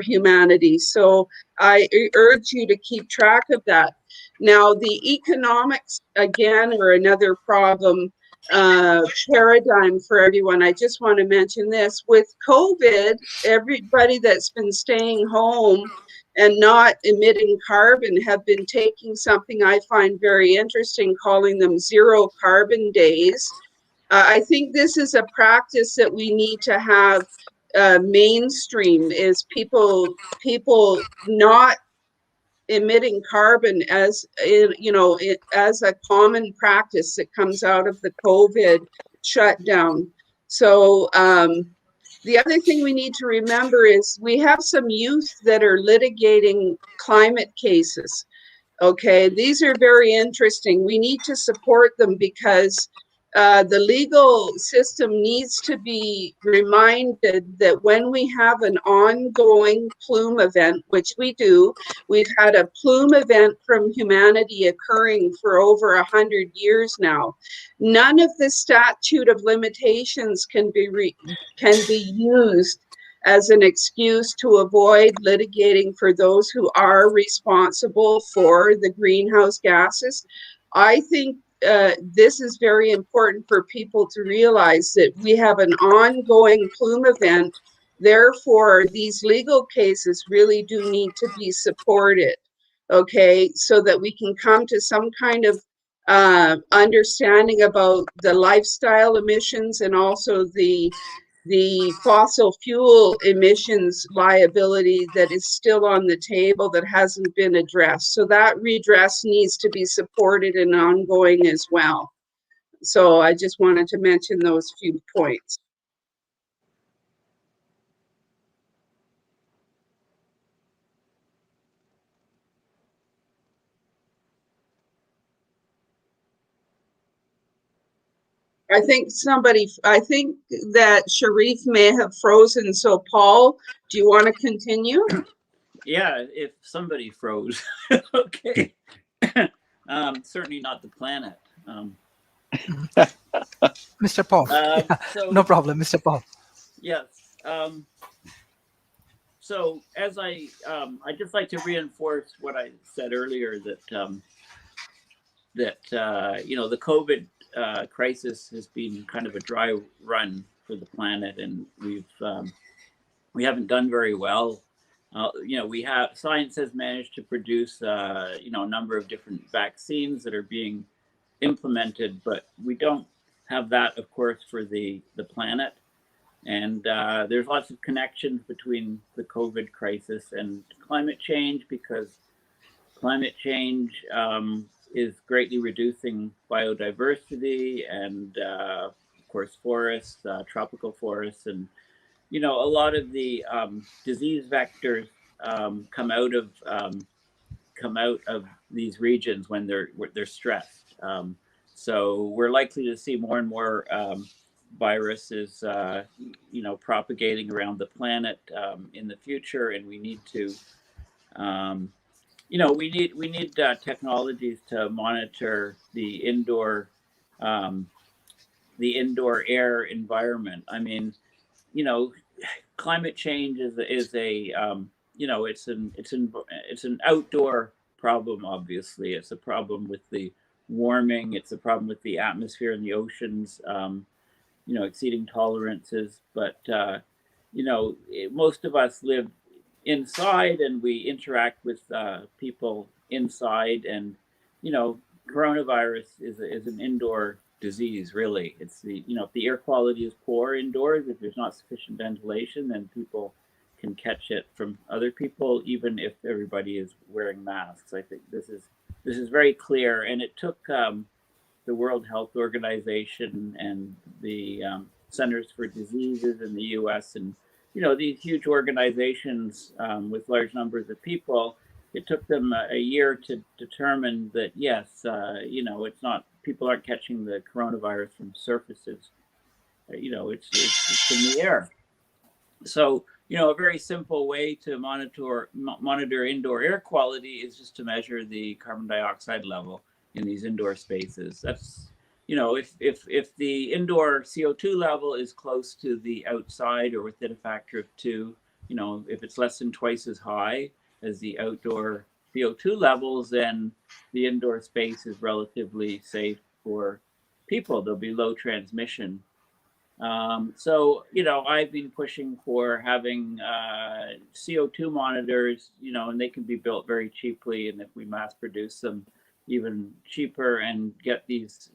humanity. So I urge you to keep track of that. Now, the economics, again, are another problem paradigm for everyone. I just want to mention this. With COVID, everybody that's been staying home and not emitting carbon have been taking something I find very interesting, calling them zero carbon days. I think this is a practice that we need to have mainstream is people not emitting carbon as as a common practice that comes out of the COVID shutdown. So the other thing we need to remember is we have some youth that are litigating climate cases. Okay, these are very interesting. We need to support them because the legal system needs to be reminded that when we have an ongoing plume event, which we do, we've had a plume event from humanity occurring for over 100 years now. None of the statute of limitations can be used as an excuse to avoid litigating for those who are responsible for the greenhouse gases. I think this is very important for people to realize that we have an ongoing plume event. Therefore, these legal cases really do need to be supported, okay, so that we can come to some kind of understanding about the lifestyle emissions and also the fossil fuel emissions liability that is still on the table that hasn't been addressed. So that redress needs to be supported and ongoing as well. So I just wanted to mention those few points. I think that Sharif may have frozen. So Paul, do you want to continue? Yeah, if somebody froze. Okay. Certainly not the planet. Mr. Paul. So, No problem, Mr. Paul. yes. So as I just like to reinforce what I said earlier, that the COVID crisis has been kind of a dry run for the planet, and we haven't done very well. Science has managed to produce a number of different vaccines that are being implemented, but we don't have that, of course, for the planet. And there's lots of connections between the COVID crisis and climate change, because climate change is greatly reducing biodiversity and, of course, forests, tropical forests, and a lot of the disease vectors come out of these regions when they're stressed. So we're likely to see more and more viruses, propagating around the planet in the future, and we need to, we need technologies to monitor the indoor air environment. I mean, climate change is a it's an outdoor problem. Obviously, it's a problem with the warming. It's a problem with the atmosphere and the oceans. Exceeding tolerances. But most of us live inside, and we interact with people inside, and coronavirus is an indoor disease. Really, it's if the air quality is poor indoors, if there's not sufficient ventilation, then people can catch it from other people, even if everybody is wearing masks. I think this is very clear, and it took the World Health Organization and the Centers for Diseases in the U.S. and these huge organizations with large numbers of people. It took them a year to determine that yes, it's not, people aren't catching the coronavirus from surfaces. It's in the air. So a very simple way to monitor indoor air quality is just to measure the carbon dioxide level in these indoor spaces. That's if the indoor CO2 level is close to the outside or within a factor of 2, if it's less than twice as high as the outdoor CO2 levels, then the indoor space is relatively safe for people. There'll be low transmission. So I've been pushing for having CO2 monitors, and they can be built very cheaply, and if we mass produce them, even cheaper, and get these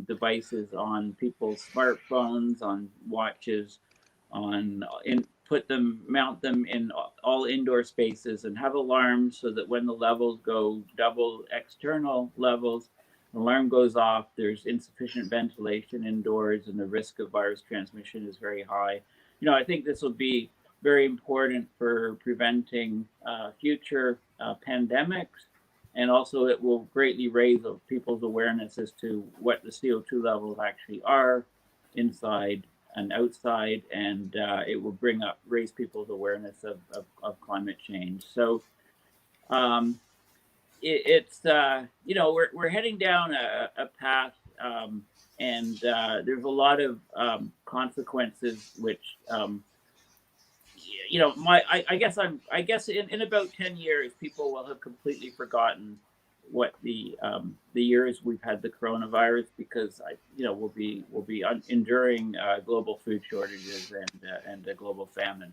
devices on people's smartphones, on watches, mount them in all indoor spaces and have alarms so that when the levels go double external levels, the alarm goes off, there's insufficient ventilation indoors, and the risk of virus transmission is very high. You know, I think this will be very important for preventing future pandemics, and also it will greatly raise people's awareness as to what the CO2 levels actually are inside and outside, and it will raise people's awareness of climate change. So it's you know, we're heading down a path, and there's a lot of consequences which you know, I guess in about 10 years people will have completely forgotten what the years we've had the coronavirus, because you know, we'll be enduring global food shortages and a global famine.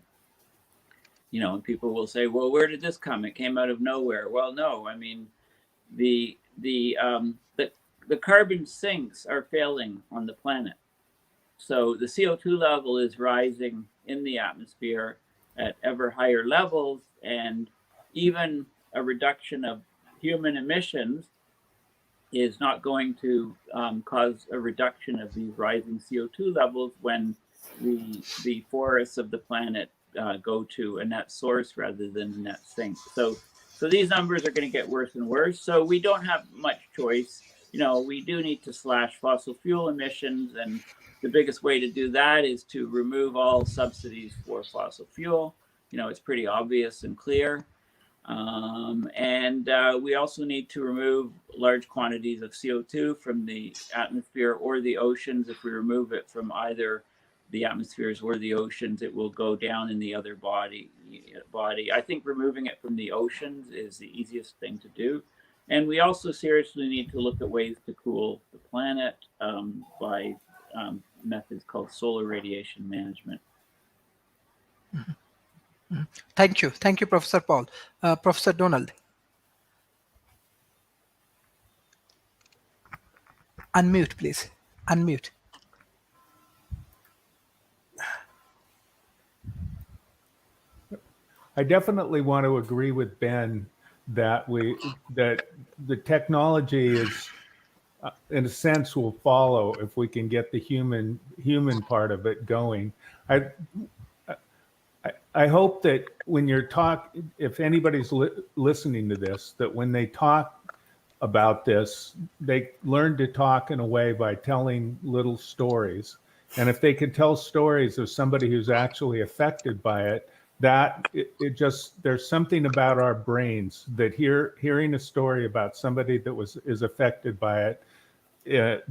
You know, and people will say, well, where did this come? It came out of nowhere. Well, no, I mean, the carbon sinks are failing on the planet. So the CO2 level is rising in the atmosphere at ever higher levels, and even a reduction of human emissions is not going to cause a reduction of these rising CO2 levels when the forests of the planet go to a net source rather than a net sink. So these numbers are going to get worse and worse. So we don't have much choice. You know, we do need to slash fossil fuel emissions, and the biggest way to do that is to remove all subsidies for fossil fuel. You know, it's pretty obvious and clear. And we also need to remove large quantities of CO2 from the atmosphere or the oceans. If we remove it from either the atmospheres or the oceans, it will go down in the other body. I think removing it from the oceans is the easiest thing to do. And we also seriously need to look at ways to cool the planet by methods called solar radiation management. Thank you, Professor Paul. Professor Donald, unmute, please. Unmute. I definitely want to agree with Ben that the technology is, in a sense, will follow if we can get the human part of it going. I hope that when you're if anybody's listening to this, that when they talk about this, they learn to talk in a way by telling little stories. And if they could tell stories of somebody who's actually affected by it, that it just, there's something about our brains that hearing a story about somebody that is affected by it,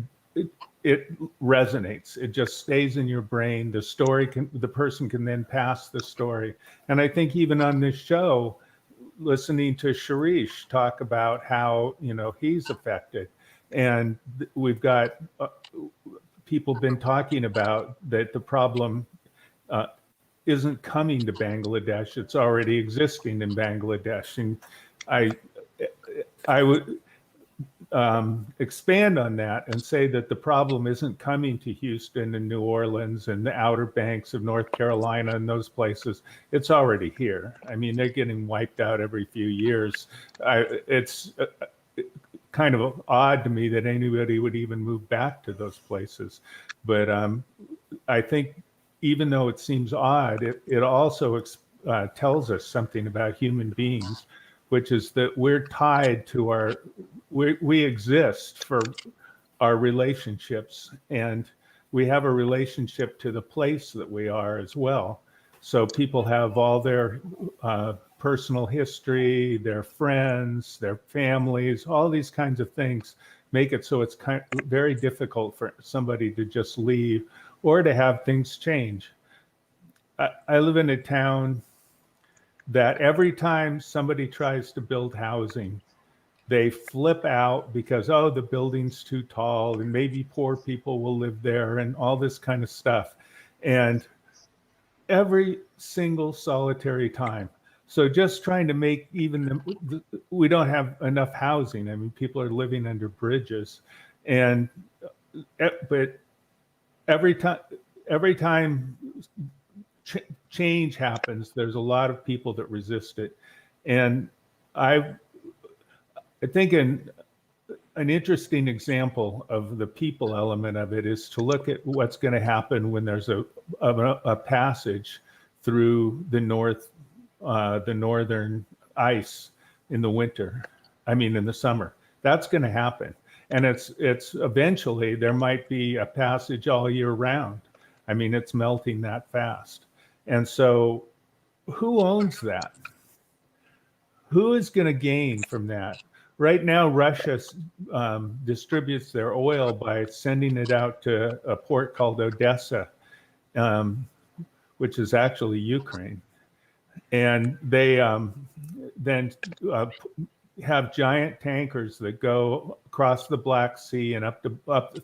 it resonates. It just stays in your brain. The person can then pass the story. And I think even on this show, listening to Sharish talk about how, you know, he's affected, and we've got people been talking about that the problem isn't coming to Bangladesh; it's already existing in Bangladesh. And I would expand on that and say that the problem isn't coming to Houston and New Orleans and the Outer Banks of North Carolina and those places. It's already here. I mean, they're getting wiped out every few years. It's kind of odd to me that anybody would even move back to those places. But I think even though it seems odd, it also tells us something about human beings, which is that we're tied to we exist for our relationships, and we have a relationship to the place that we are as well. So people have all their personal history, their friends, their families, all these kinds of things make it so it's very difficult for somebody to just leave or to have things change. I live in a town that every time somebody tries to build housing, they flip out because, oh, the building's too tall and maybe poor people will live there and all this kind of stuff. And every single solitary time. So just trying to make we don't have enough housing. I mean, people are living under bridges, but every time change happens, there's a lot of people that resist it. And I think an interesting example of the people element of it is to look at what's going to happen when there's a passage through the northern ice in the winter. I mean, in the summer. That's going to happen. And it's eventually there might be a passage all year round. I mean, it's melting that fast. And so who owns that? Who is going to gain from that? Right now, Russia distributes their oil by sending it out to a port called Odessa, which is actually Ukraine. And they then have giant tankers that go across the Black Sea and up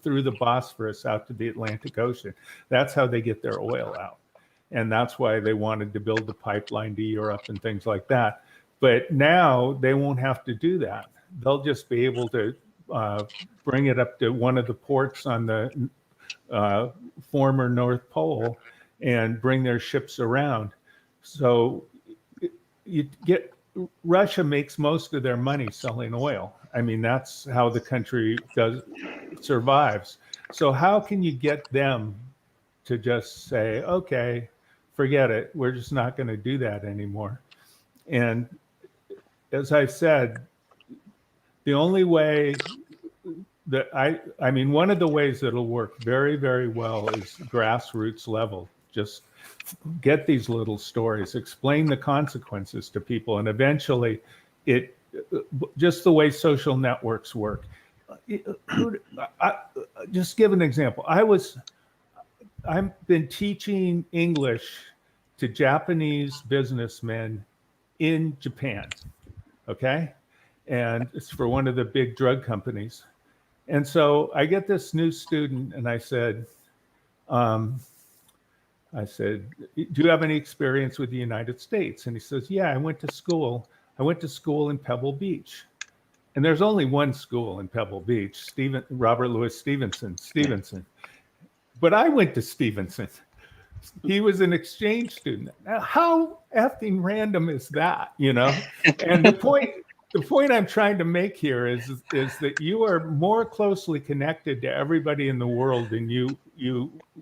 through the Bosphorus out to the Atlantic Ocean. That's how they get their oil out. And that's why they wanted to build the pipeline to Europe and things like that. But now they won't have to do that. They'll just be able to bring it up to one of the ports on the former North Pole and bring their ships around. So you get Russia makes most of their money selling oil. I mean, that's how the country survives. So how can you get them to just say, okay, forget it. We're just not going to do that anymore. And as I said, the only way that I mean, one of the ways that'll work very, very well is grassroots level. Just get these little stories, explain the consequences to people, and eventually just the way social networks work. Just give an example. I've been teaching English to Japanese businessmen in Japan, okay? And it's for one of the big drug companies. And so I get this new student and I said, do you have any experience with the United States? And he says, yeah, I went to school in Pebble Beach. And there's only one school in Pebble Beach, Robert Louis Stevenson. But I went to Stevenson. He was an exchange student. Now, how effing random is that, you know? And the point I'm trying to make here is that you are more closely connected to everybody in the world than you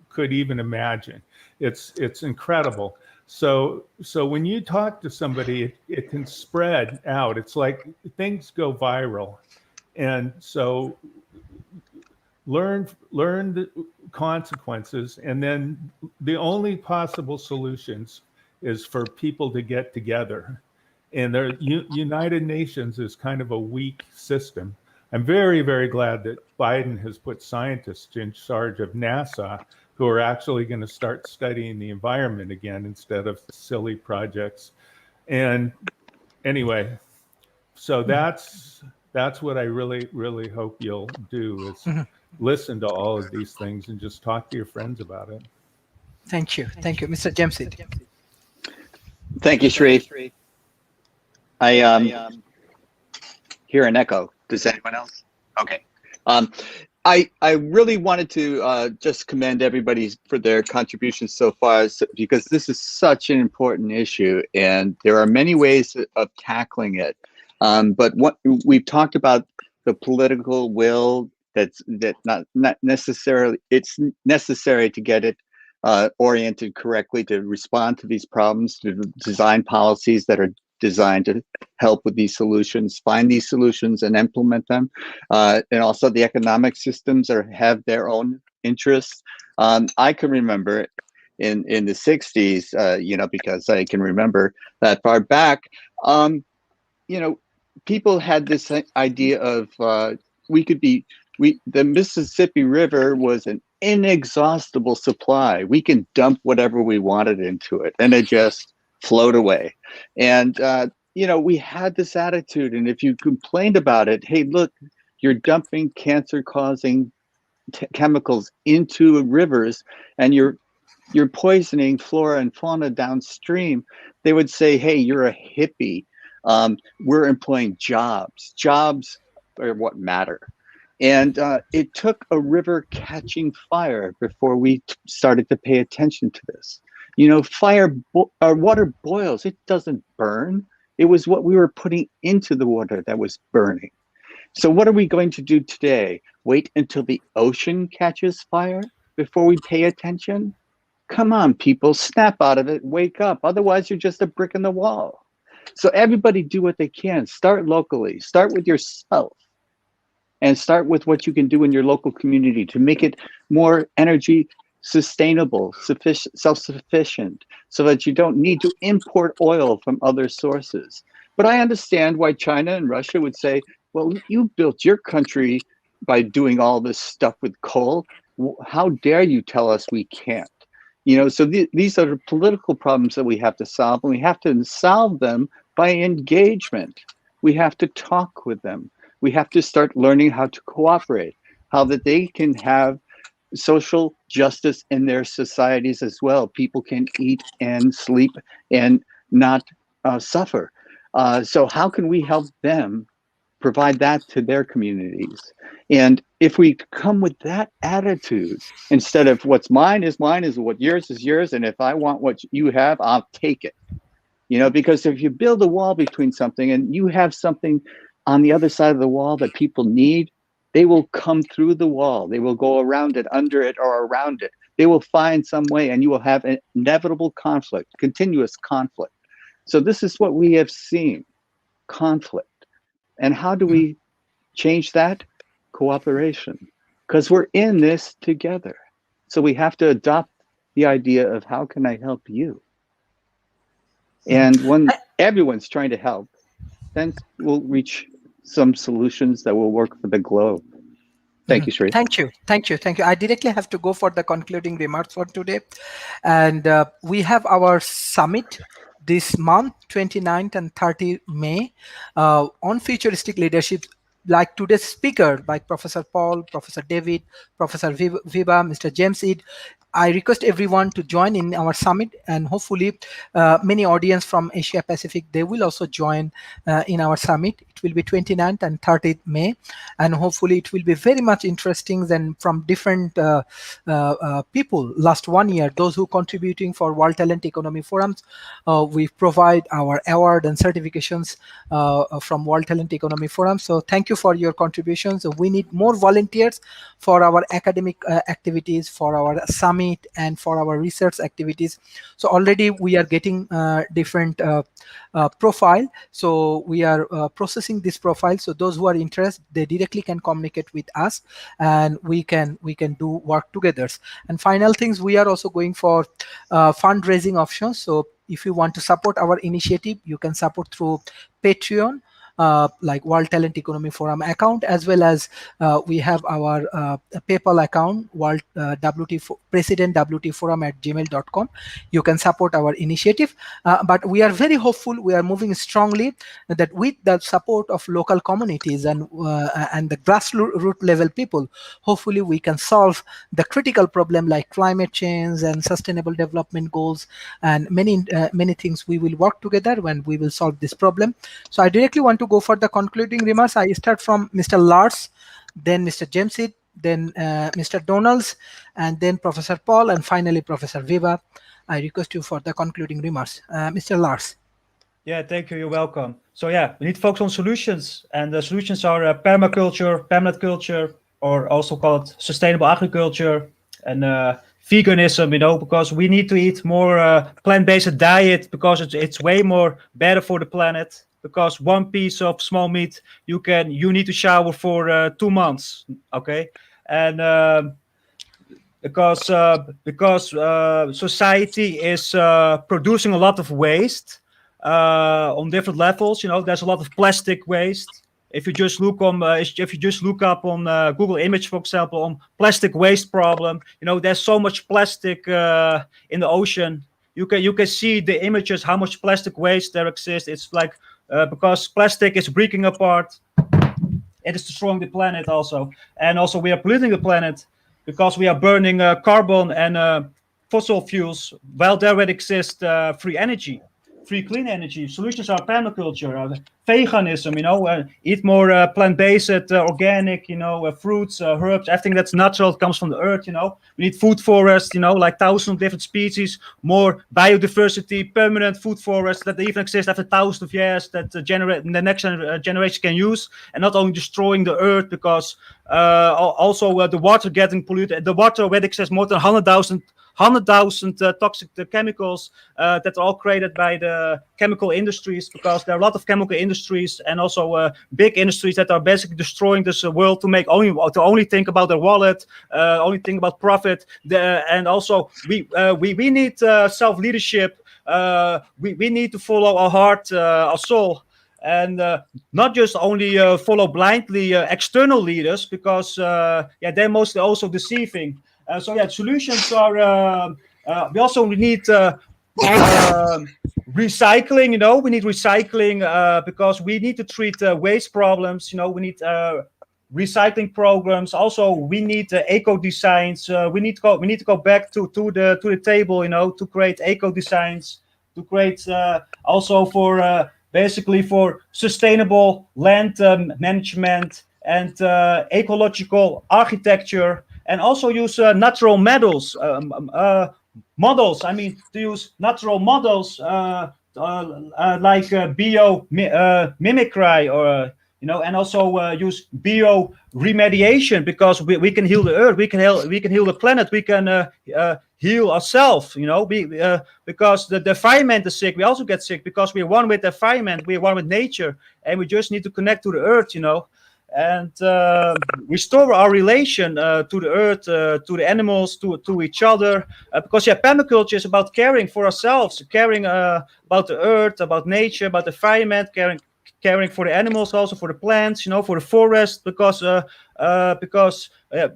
could even imagine. It's incredible. So when you talk to somebody, it can spread out. It's like things go viral. And so learn the consequences, and then the only possible solutions is for people to get together. And the United Nations is kind of a weak system. I'm very, very glad that Biden has put scientists in charge of NASA who are actually going to start studying the environment again instead of silly projects. And anyway, so that's what I really, really hope you'll do is listen to all of these things and just talk to your friends about it. Thank you. Mr. Jamsid. Thank you, Sharif. I hear an echo. Does anyone else? Okay. I really wanted to just commend everybody for their contributions so far, because this is such an important issue, and there are many ways of tackling it. But what we've talked about, the political will, that not necessarily, it's necessary to get it oriented correctly, to respond to these problems, to design policies that are designed to help with these solutions, find these solutions and implement them. And also the economic systems have their own interests. I can remember in the 60s, because I can remember that far back, people had this idea of the Mississippi River was an inexhaustible supply. We can dump whatever we wanted into it, and it just flowed away. And we had this attitude, and if you complained about it, hey, look, you're dumping cancer-causing chemicals into rivers, and you're poisoning flora and fauna downstream, they would say, hey, you're a hippie. We're employing jobs. Jobs are what matter. And it took a river catching fire before we started to pay attention to this. You know, water boils, it doesn't burn. It was what we were putting into the water that was burning. So what are we going to do today? Wait until the ocean catches fire before we pay attention? Come on, people, snap out of it, wake up. Otherwise, you're just a brick in the wall. So everybody do what they can. Start locally, start with yourself, and start with what you can do in your local community to make it more energy sustainable, self-sufficient, so that you don't need to import oil from other sources. But I understand why China and Russia would say, well, you built your country by doing all this stuff with coal. How dare you tell us we can't? You know, so these are the political problems that we have to solve, and we have to solve them by engagement. We have to talk with them. We have to start learning how to cooperate, how that they can have social justice in their societies as well. People can eat and sleep and not suffer. So how can we help them provide that to their communities? And if we come with that attitude, instead of what's mine is what yours is yours, and if I want what you have, I'll take it. You know, because if you build a wall between something and you have something on the other side of the wall that people need, they will come through the wall. They will go around it, under it, or around it. They will find some way, and you will have an inevitable conflict, continuous conflict. So this is what we have seen, conflict. And how do we change that? Cooperation. Because we're in this together. So we have to adopt the idea of how can I help you? And when everyone's trying to help, then we'll reach some solutions that will work for the globe. Thank you, Sharif. Thank you. I directly have to go for the concluding remarks for today. And we have our summit this month, 29th and 30 May, on futuristic leadership, like today's speaker, like Professor Paul, Professor David, Professor Viva, Mr. James Ed. I request everyone to join in our summit, and hopefully many audience from Asia Pacific, they will also join in our summit. It will be 29th and 30th May, and hopefully it will be very much interesting than from different people. Last 1 year, those who contributing for World Talent Economy Forums, we provide our award and certifications from World Talent Economy Forum. So thank you for your contributions. We need more volunteers for our academic activities, for our summit, and for our research activities. So already we are getting different profile. So we are processing this profile. So those who are interested, they directly can communicate with us, and we can do work together. And final things, we are also going for fundraising options. So if you want to support our initiative, you can support through Patreon, like World Talent Economy Forum account, as well as we have our PayPal account, World President WT Forum at gmail.com. You can support our initiative, but we are very hopeful. We are moving strongly that with the support of local communities and the grassroots level people, hopefully we can solve the critical problem like climate change and sustainable development goals, and many things. We will work together when we will solve this problem. So I directly want to go for the concluding remarks. I start from Mr. Lars, then Mr. James, then Mr. Donalds, and then Professor Paul, and finally Professor Viva. I request you for the concluding remarks. Mr. Lars. Yeah, thank you. You're welcome. So yeah, we need to focus on solutions, and the solutions are permaculture, permanent culture, or also called sustainable agriculture, and veganism. You know, because we need to eat more plant-based diet, because it's way more better for the planet. Because one piece of small meat you need to shower for 2 months. Okay, and because society is producing a lot of waste on different levels. You know, there's a lot of plastic waste. If you just look up on Google Image, for example, on plastic waste problem, you know, there's so much plastic in the ocean. You can see the images how much plastic waste there exists. It's like because plastic is breaking apart, it is destroying the planet also, and also we are polluting the planet because we are burning carbon and fossil fuels while there would exist free energy. free clean energy. Solutions are permaculture, veganism, eat more plant-based, organic, fruits, herbs, everything that's natural comes from the earth, We need food forests, like thousands of different species, more biodiversity, permanent food forests that even exist after thousands of years that the next generation can use, and not only destroying the earth because also the water getting polluted. The water already exists more than 100,000 toxic chemicals that are all created by the chemical industries, because there are a lot of chemical industries and also big industries that are basically destroying this world to only think about their wallet, only think about profit. And also we need self-leadership. We need to follow our heart, our soul, and not just only follow blindly external leaders, because they're mostly also deceiving. Solutions are. We also need recycling. We need recycling because we need to treat waste problems. We need recycling programs. Also, we need eco designs. We need to go back to the table. To create eco designs, to create also for basically for sustainable land management and ecological architecture, and also use natural models. I mean, to use natural models like bio mimicry, or and also use bio remediation, because we can heal the earth, we can heal the planet, we can heal ourselves. Because the environment is sick, we also get sick because we're one with the environment, we're one with nature, and we just need to connect to the earth. And restore our relation to the earth, to the animals, to each other. Because permaculture is about caring for ourselves, caring about the earth, about nature, about the environment, caring for the animals, also for the plants, for the forest, because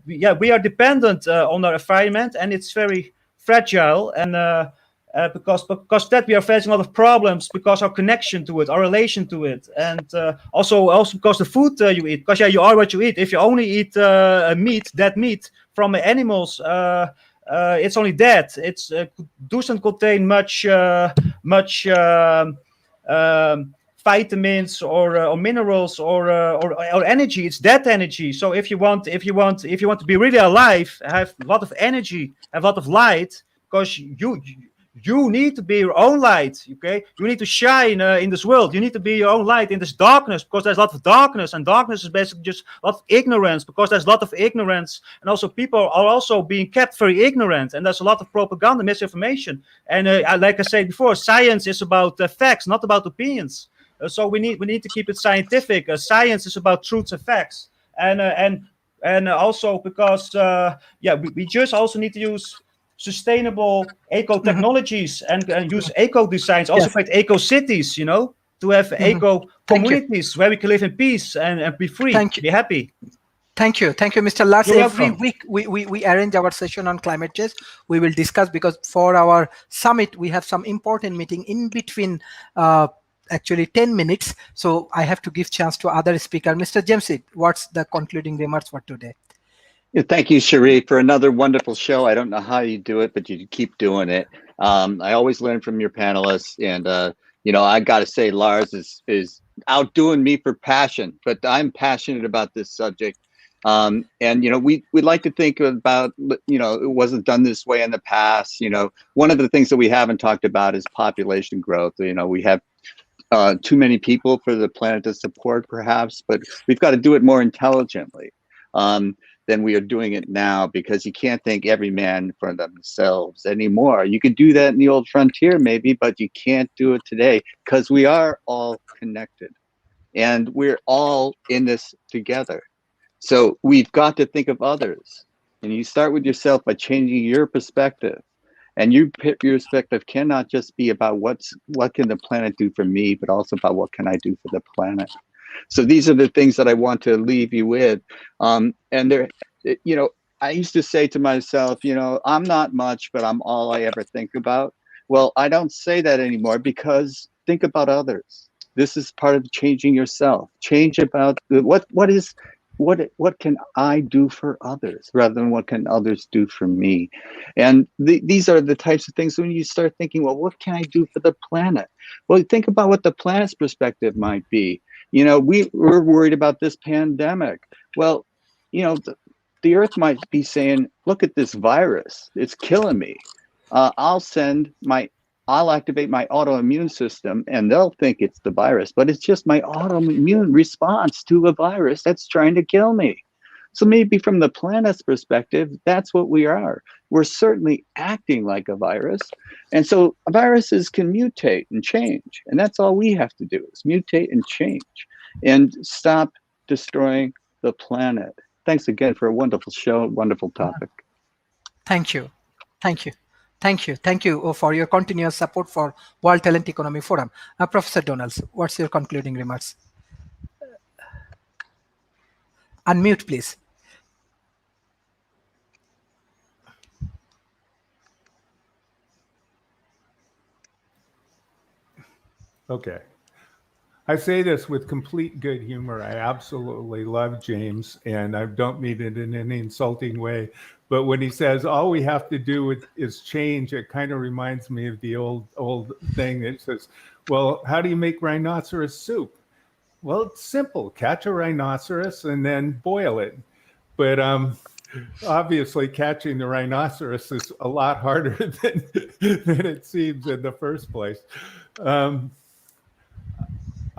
we are dependent on our environment, and it's very fragile, and because that we are facing a lot of problems because our connection to it, our relation to it, and also because the food you eat, because you are what you eat. If you only eat dead meat from animals, it's only dead. It doesn't contain much vitamins or minerals or energy. It's dead energy. So if you want to be really alive, have a lot of energy, have a lot of light, because you need to be your own light. Okay, you need to shine in this world. You need to be your own light in this darkness, because there's a lot of darkness, and darkness is basically just a lot of ignorance, because there's a lot of ignorance, and also people are also being kept very ignorant, and there's a lot of propaganda, misinformation. And like I said before, science is about facts, not about opinions. So we need to keep it scientific. Science is about truths and facts, and also because we just also need to use sustainable eco technologies and use eco designs, also create eco cities, to have eco communities where we can live in peace and be free, be happy. Thank you, Mr. Lars. You're Every welcome. week we arrange our session on climate change. We will discuss, because for our summit we have some important meeting in between, actually 10 minutes. So I have to give chance to other speaker. Mr. Jamsit, what's the concluding remarks for today? Yeah, thank you, Sharif, for another wonderful show. I don't know how you do it, but you keep doing it. I always learn from your panelists, and I got to say, Lars is outdoing me for passion, but I'm passionate about this subject. And we'd like to think about, it wasn't done this way in the past. One of the things that we haven't talked about is population growth. We have too many people for the planet to support, perhaps, but we've got to do it more intelligently than we are doing it now, because you can't think every man for themselves anymore. You could do that in the old frontier maybe, but you can't do it today, because we are all connected and we're all in this together. So we've got to think of others, and you start with yourself by changing your perspective. And your perspective cannot just be about what can the planet do for me, but also about what can I do for the planet. So these are the things that I want to leave you with. And there, I used to say to myself, I'm not much, but I'm all I ever think about. Well, I don't say that anymore, because think about others. This is part of changing yourself. Change about what is what can I do for others rather than what can others do for me? And these are the types of things when you start thinking, well, what can I do for the planet? Well, think about what the planet's perspective might be. You know, we're worried about this pandemic. Well, you know, the Earth might be saying, look at this virus, it's killing me. I'll activate my autoimmune system and they'll think it's the virus, but it's just my autoimmune response to a virus that's trying to kill me. So maybe from the planet's perspective, that's what we are. We're certainly acting like a virus. And so viruses can mutate and change. And that's all we have to do is mutate and change and stop destroying the planet. Thanks again for a wonderful show, wonderful topic. Thank you. Thank you. Thank you. Thank you for your continuous support for World Talent Economy Forum. Professor Donalds, what's your concluding remarks? Unmute, please. Okay. I say this with complete good humor. I absolutely love James, and I don't mean it in any insulting way. But when he says all we have to do is change, it kind of reminds me of the old thing that says, well, how do you make rhinoceros soup? Well, it's simple. Catch a rhinoceros and then boil it. But obviously catching the rhinoceros is a lot harder than it seems in the first place.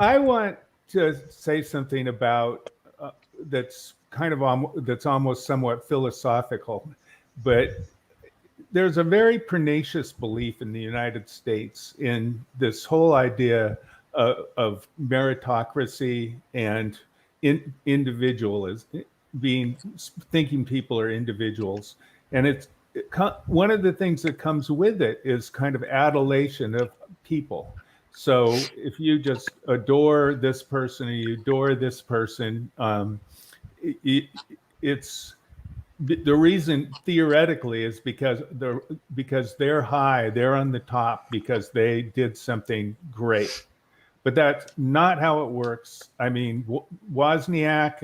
I want to say something about that's almost somewhat philosophical, but there's a very pernicious belief in the United States in this whole idea of meritocracy and individualism, thinking people are individuals, and one of the things that comes with it is kind of adulation of people. So if you just adore this person or you adore this person, it's the reason theoretically is because they're high, they're on the top because they did something great. But that's not how it works. I mean, Wozniak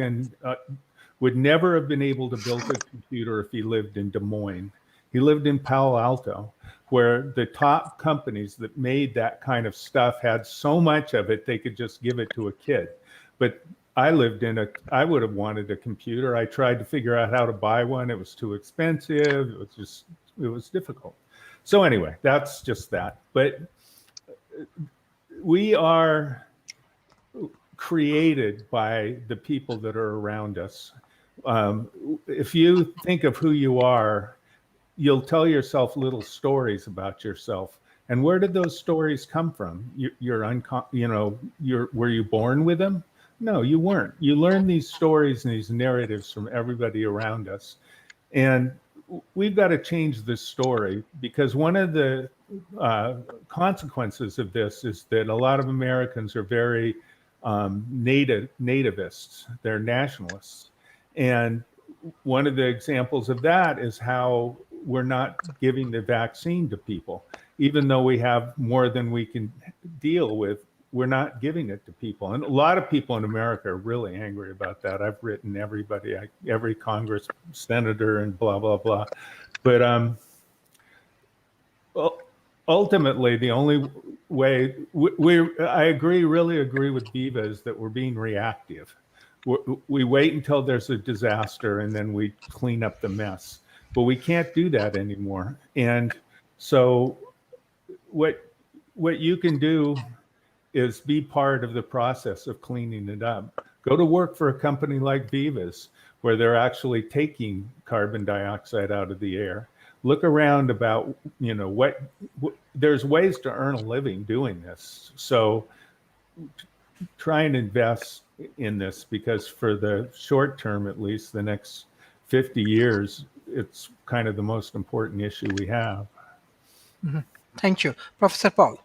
would never have been able to build a computer if he lived in Des Moines. He lived in Palo Alto, where the top companies that made that kind of stuff had so much of it, they could just give it to a kid. But I would have wanted a computer. I tried to figure out how to buy one. It was too expensive. It was difficult. So anyway, that's just that. But we are created by the people that are around us. If you think of who you are, you'll tell yourself little stories about yourself. And where did those stories come from? Were you born with them? No, you weren't. You learn these stories and these narratives from everybody around us. And we've got to change this story, because one of the consequences of this is that a lot of Americans are very nativists. They're nationalists. And one of the examples of that is how we're not giving the vaccine to people. Even though we have more than we can deal with, we're not giving it to people. And a lot of people in America are really angry about that. I've written every Congress senator and blah, blah, blah. But ultimately, the only way I really agree with Viva, is that we're being reactive. We wait until there's a disaster and then we clean up the mess. But we can't do that anymore. And so what you can do is be part of the process of cleaning it up. Go to work for a company like Viva's, where they're actually taking carbon dioxide out of the air. Look around about, there's ways to earn a living doing this. So try and invest in this, because for the short term, at least the next 50 years, it's kind of the most important issue we have. Mm-hmm. Thank you. Professor Paul.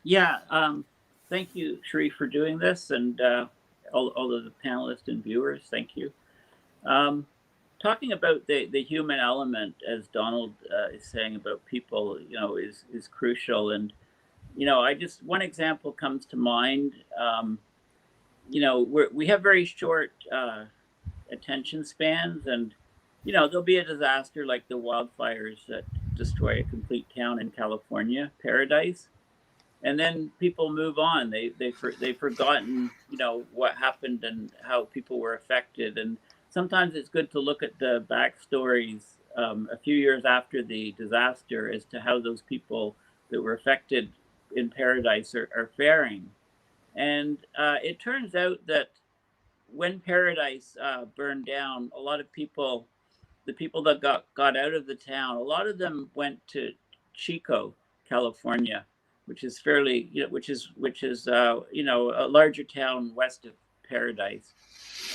Yeah, thank you, Sharif, for doing this, and all of the panelists and viewers, thank you. Talking about the human element, as Donald is saying about people, is crucial. And, one example comes to mind. we have very short attention spans, and there'll be a disaster like the wildfires that destroy a complete town in California, Paradise, and then people move on. They've forgotten what happened and how people were affected. And sometimes it's good to look at the backstories a few years after the disaster as to how those people that were affected in Paradise are faring. And it turns out that when Paradise burned down, a lot of people, the people that got out of the town, a lot of them went to Chico, California, which is fairly, which is a larger town west of Paradise.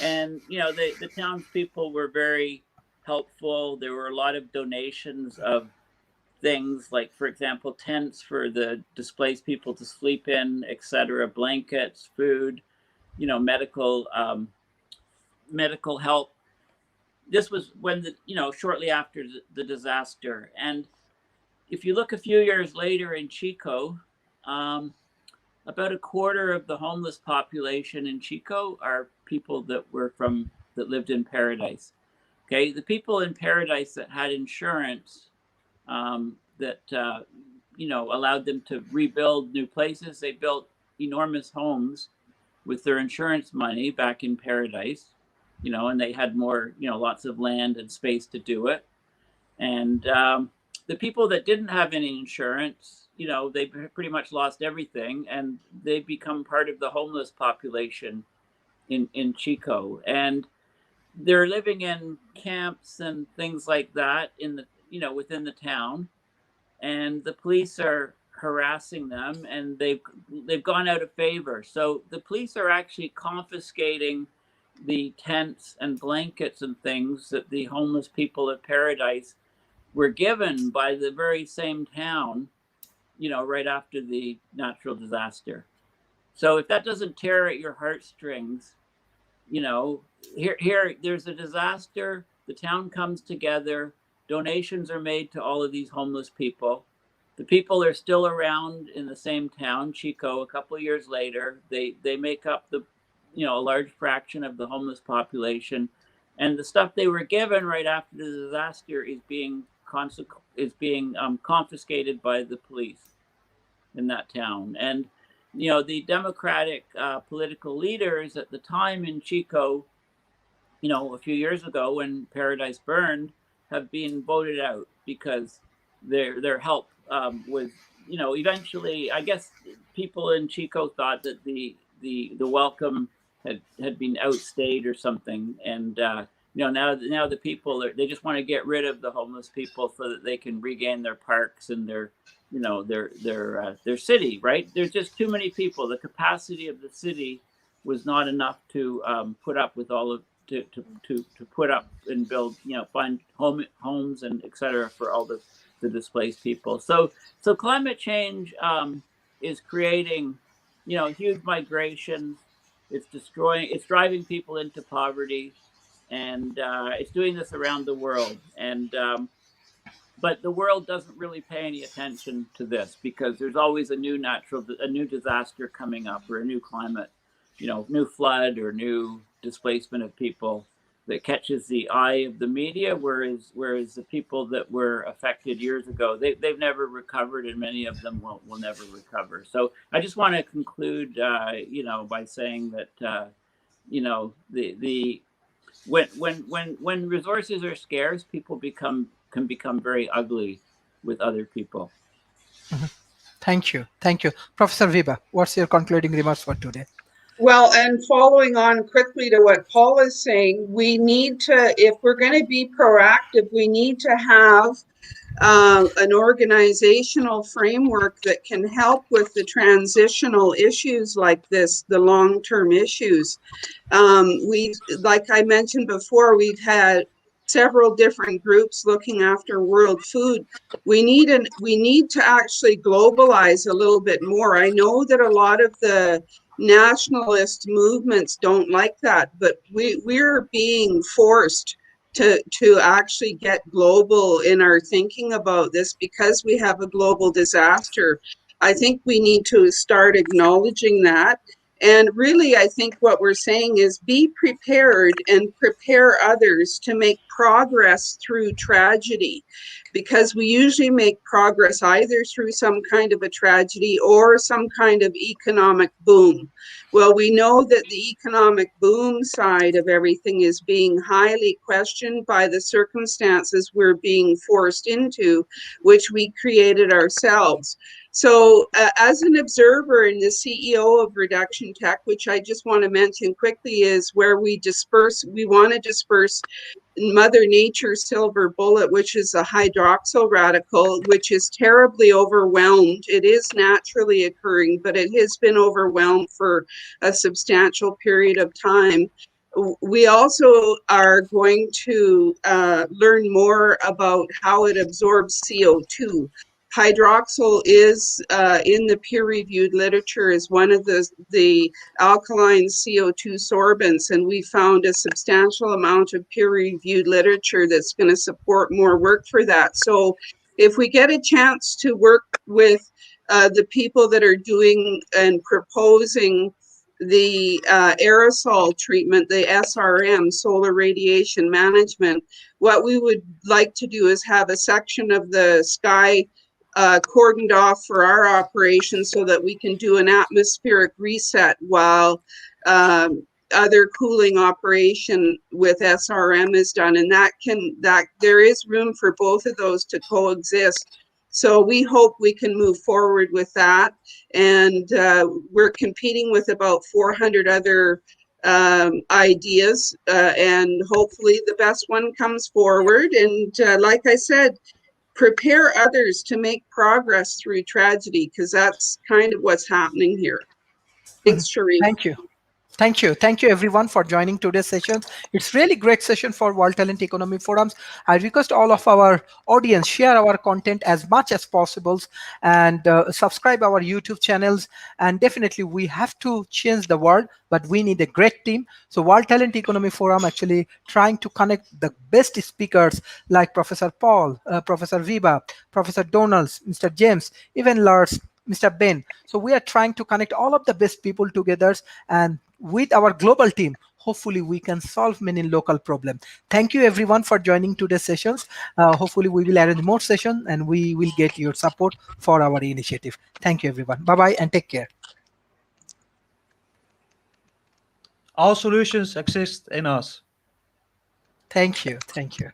And the townspeople were very helpful. There were a lot of donations of things like, for example, tents for the displaced people to sleep in, etc., blankets, food, medical help. This was when shortly after the disaster. And if you look a few years later in Chico, about a quarter of the homeless population in Chico are people that lived in Paradise. Okay, the people in Paradise that had insurance that allowed them to rebuild new places. They built enormous homes with their insurance money back in Paradise, and they had more, lots of land and space to do it. And the people that didn't have any insurance, they pretty much lost everything, and they become part of the homeless population in Chico. And they're living in camps and things like that in the, within the town. And the police are harassing them, and they've gone out of favor. So the police are actually confiscating the tents and blankets and things that the homeless people of Paradise were given by the very same town, right after the natural disaster. So if that doesn't tear at your heartstrings, here there's a disaster, the town comes together, donations are made to all of these homeless people. The people are still around in the same town, Chico, a couple of years later. They make up the, a large fraction of the homeless population. And the stuff they were given right after the disaster is being confiscated by the police in that town. And, the Democratic political leaders at the time in Chico, a few years ago when Paradise burned, have been voted out because their help was, eventually, I guess people in Chico thought that the welcome had been outstayed or something. And, now the people they just want to get rid of the homeless people so that they can regain their parks and their city, right? There's just too many people. The capacity of the city was not enough to put up with all of to put up and build, find homes and etc. for all the displaced people. So climate change is creating, huge migrations. It's driving people into poverty, and it's doing this around the world. And but the world doesn't really pay any attention to this because there's always a new disaster coming up, or a new climate, new flood or new displacement of people that catches the eye of the media, whereas the people that were affected years ago, they've never recovered, and many of them will never recover. So I just want to conclude, by saying that, when resources are scarce, people can become very ugly with other people. Thank you. Professor Weber, what's your concluding remarks for today? Well, and following on quickly to what Paul is saying, we need to, if we're going to be proactive, we need to have an organizational framework that can help with the transitional issues like this, the long-term issues. Like I mentioned before, we've had several different groups looking after world food. We need to actually globalize a little bit more. I know that a lot of the nationalist movements don't like that, but we're being forced to actually get global in our thinking about this because we have a global disaster. I think we need to start acknowledging that And really, I think what we're saying is be prepared and prepare others to make progress through tragedy, because we usually make progress either through some kind of a tragedy or some kind of economic boom. Well, we know that the economic boom side of everything is being highly questioned by the circumstances we're being forced into, which we created ourselves. So as an observer and the CEO of Reduction Tech, which I just want to mention quickly, is where we want to disperse Mother Nature's silver bullet, which is a hydroxyl radical, which is terribly overwhelmed. It is naturally occurring, but it has been overwhelmed for a substantial period of time. We also are going to learn more about how it absorbs CO2. Hydroxyl is in the peer-reviewed literature as one of the alkaline CO2 sorbents, and we found a substantial amount of peer-reviewed literature that's going to support more work for that. So if we get a chance to work with the people that are doing and proposing the aerosol treatment, the SRM, solar radiation management, what we would like to do is have a section of the sky cordoned off for our operation so that we can do an atmospheric reset while other cooling operation with SRM is done. And that there is room for both of those to coexist. So we hope we can move forward with that. And we're competing with about 400 other ideas, and hopefully the best one comes forward. And like I said, prepare others to make progress through tragedy, because that's kind of what's happening here. Thanks, Sharif. Thank you. Thank you. Thank you everyone for joining today's session. It's really great session for World Talent Economy Forums. I request all of our audience share our content as much as possible and subscribe our YouTube channels. And definitely we have to change the world, but we need a great team. So World Talent Economy Forum actually trying to connect the best speakers like Professor Paul, Professor Viva, Professor Donalds, Mr. James, even Lars, Mr. Ben. So we are trying to connect all of the best people together, and with our global team, hopefully we can solve many local problems. Thank you everyone for joining today's sessions. Hopefully we will arrange more sessions and we will get your support for our initiative. Thank you everyone. Bye-bye and take care. All solutions exist in us. Thank you. Thank you.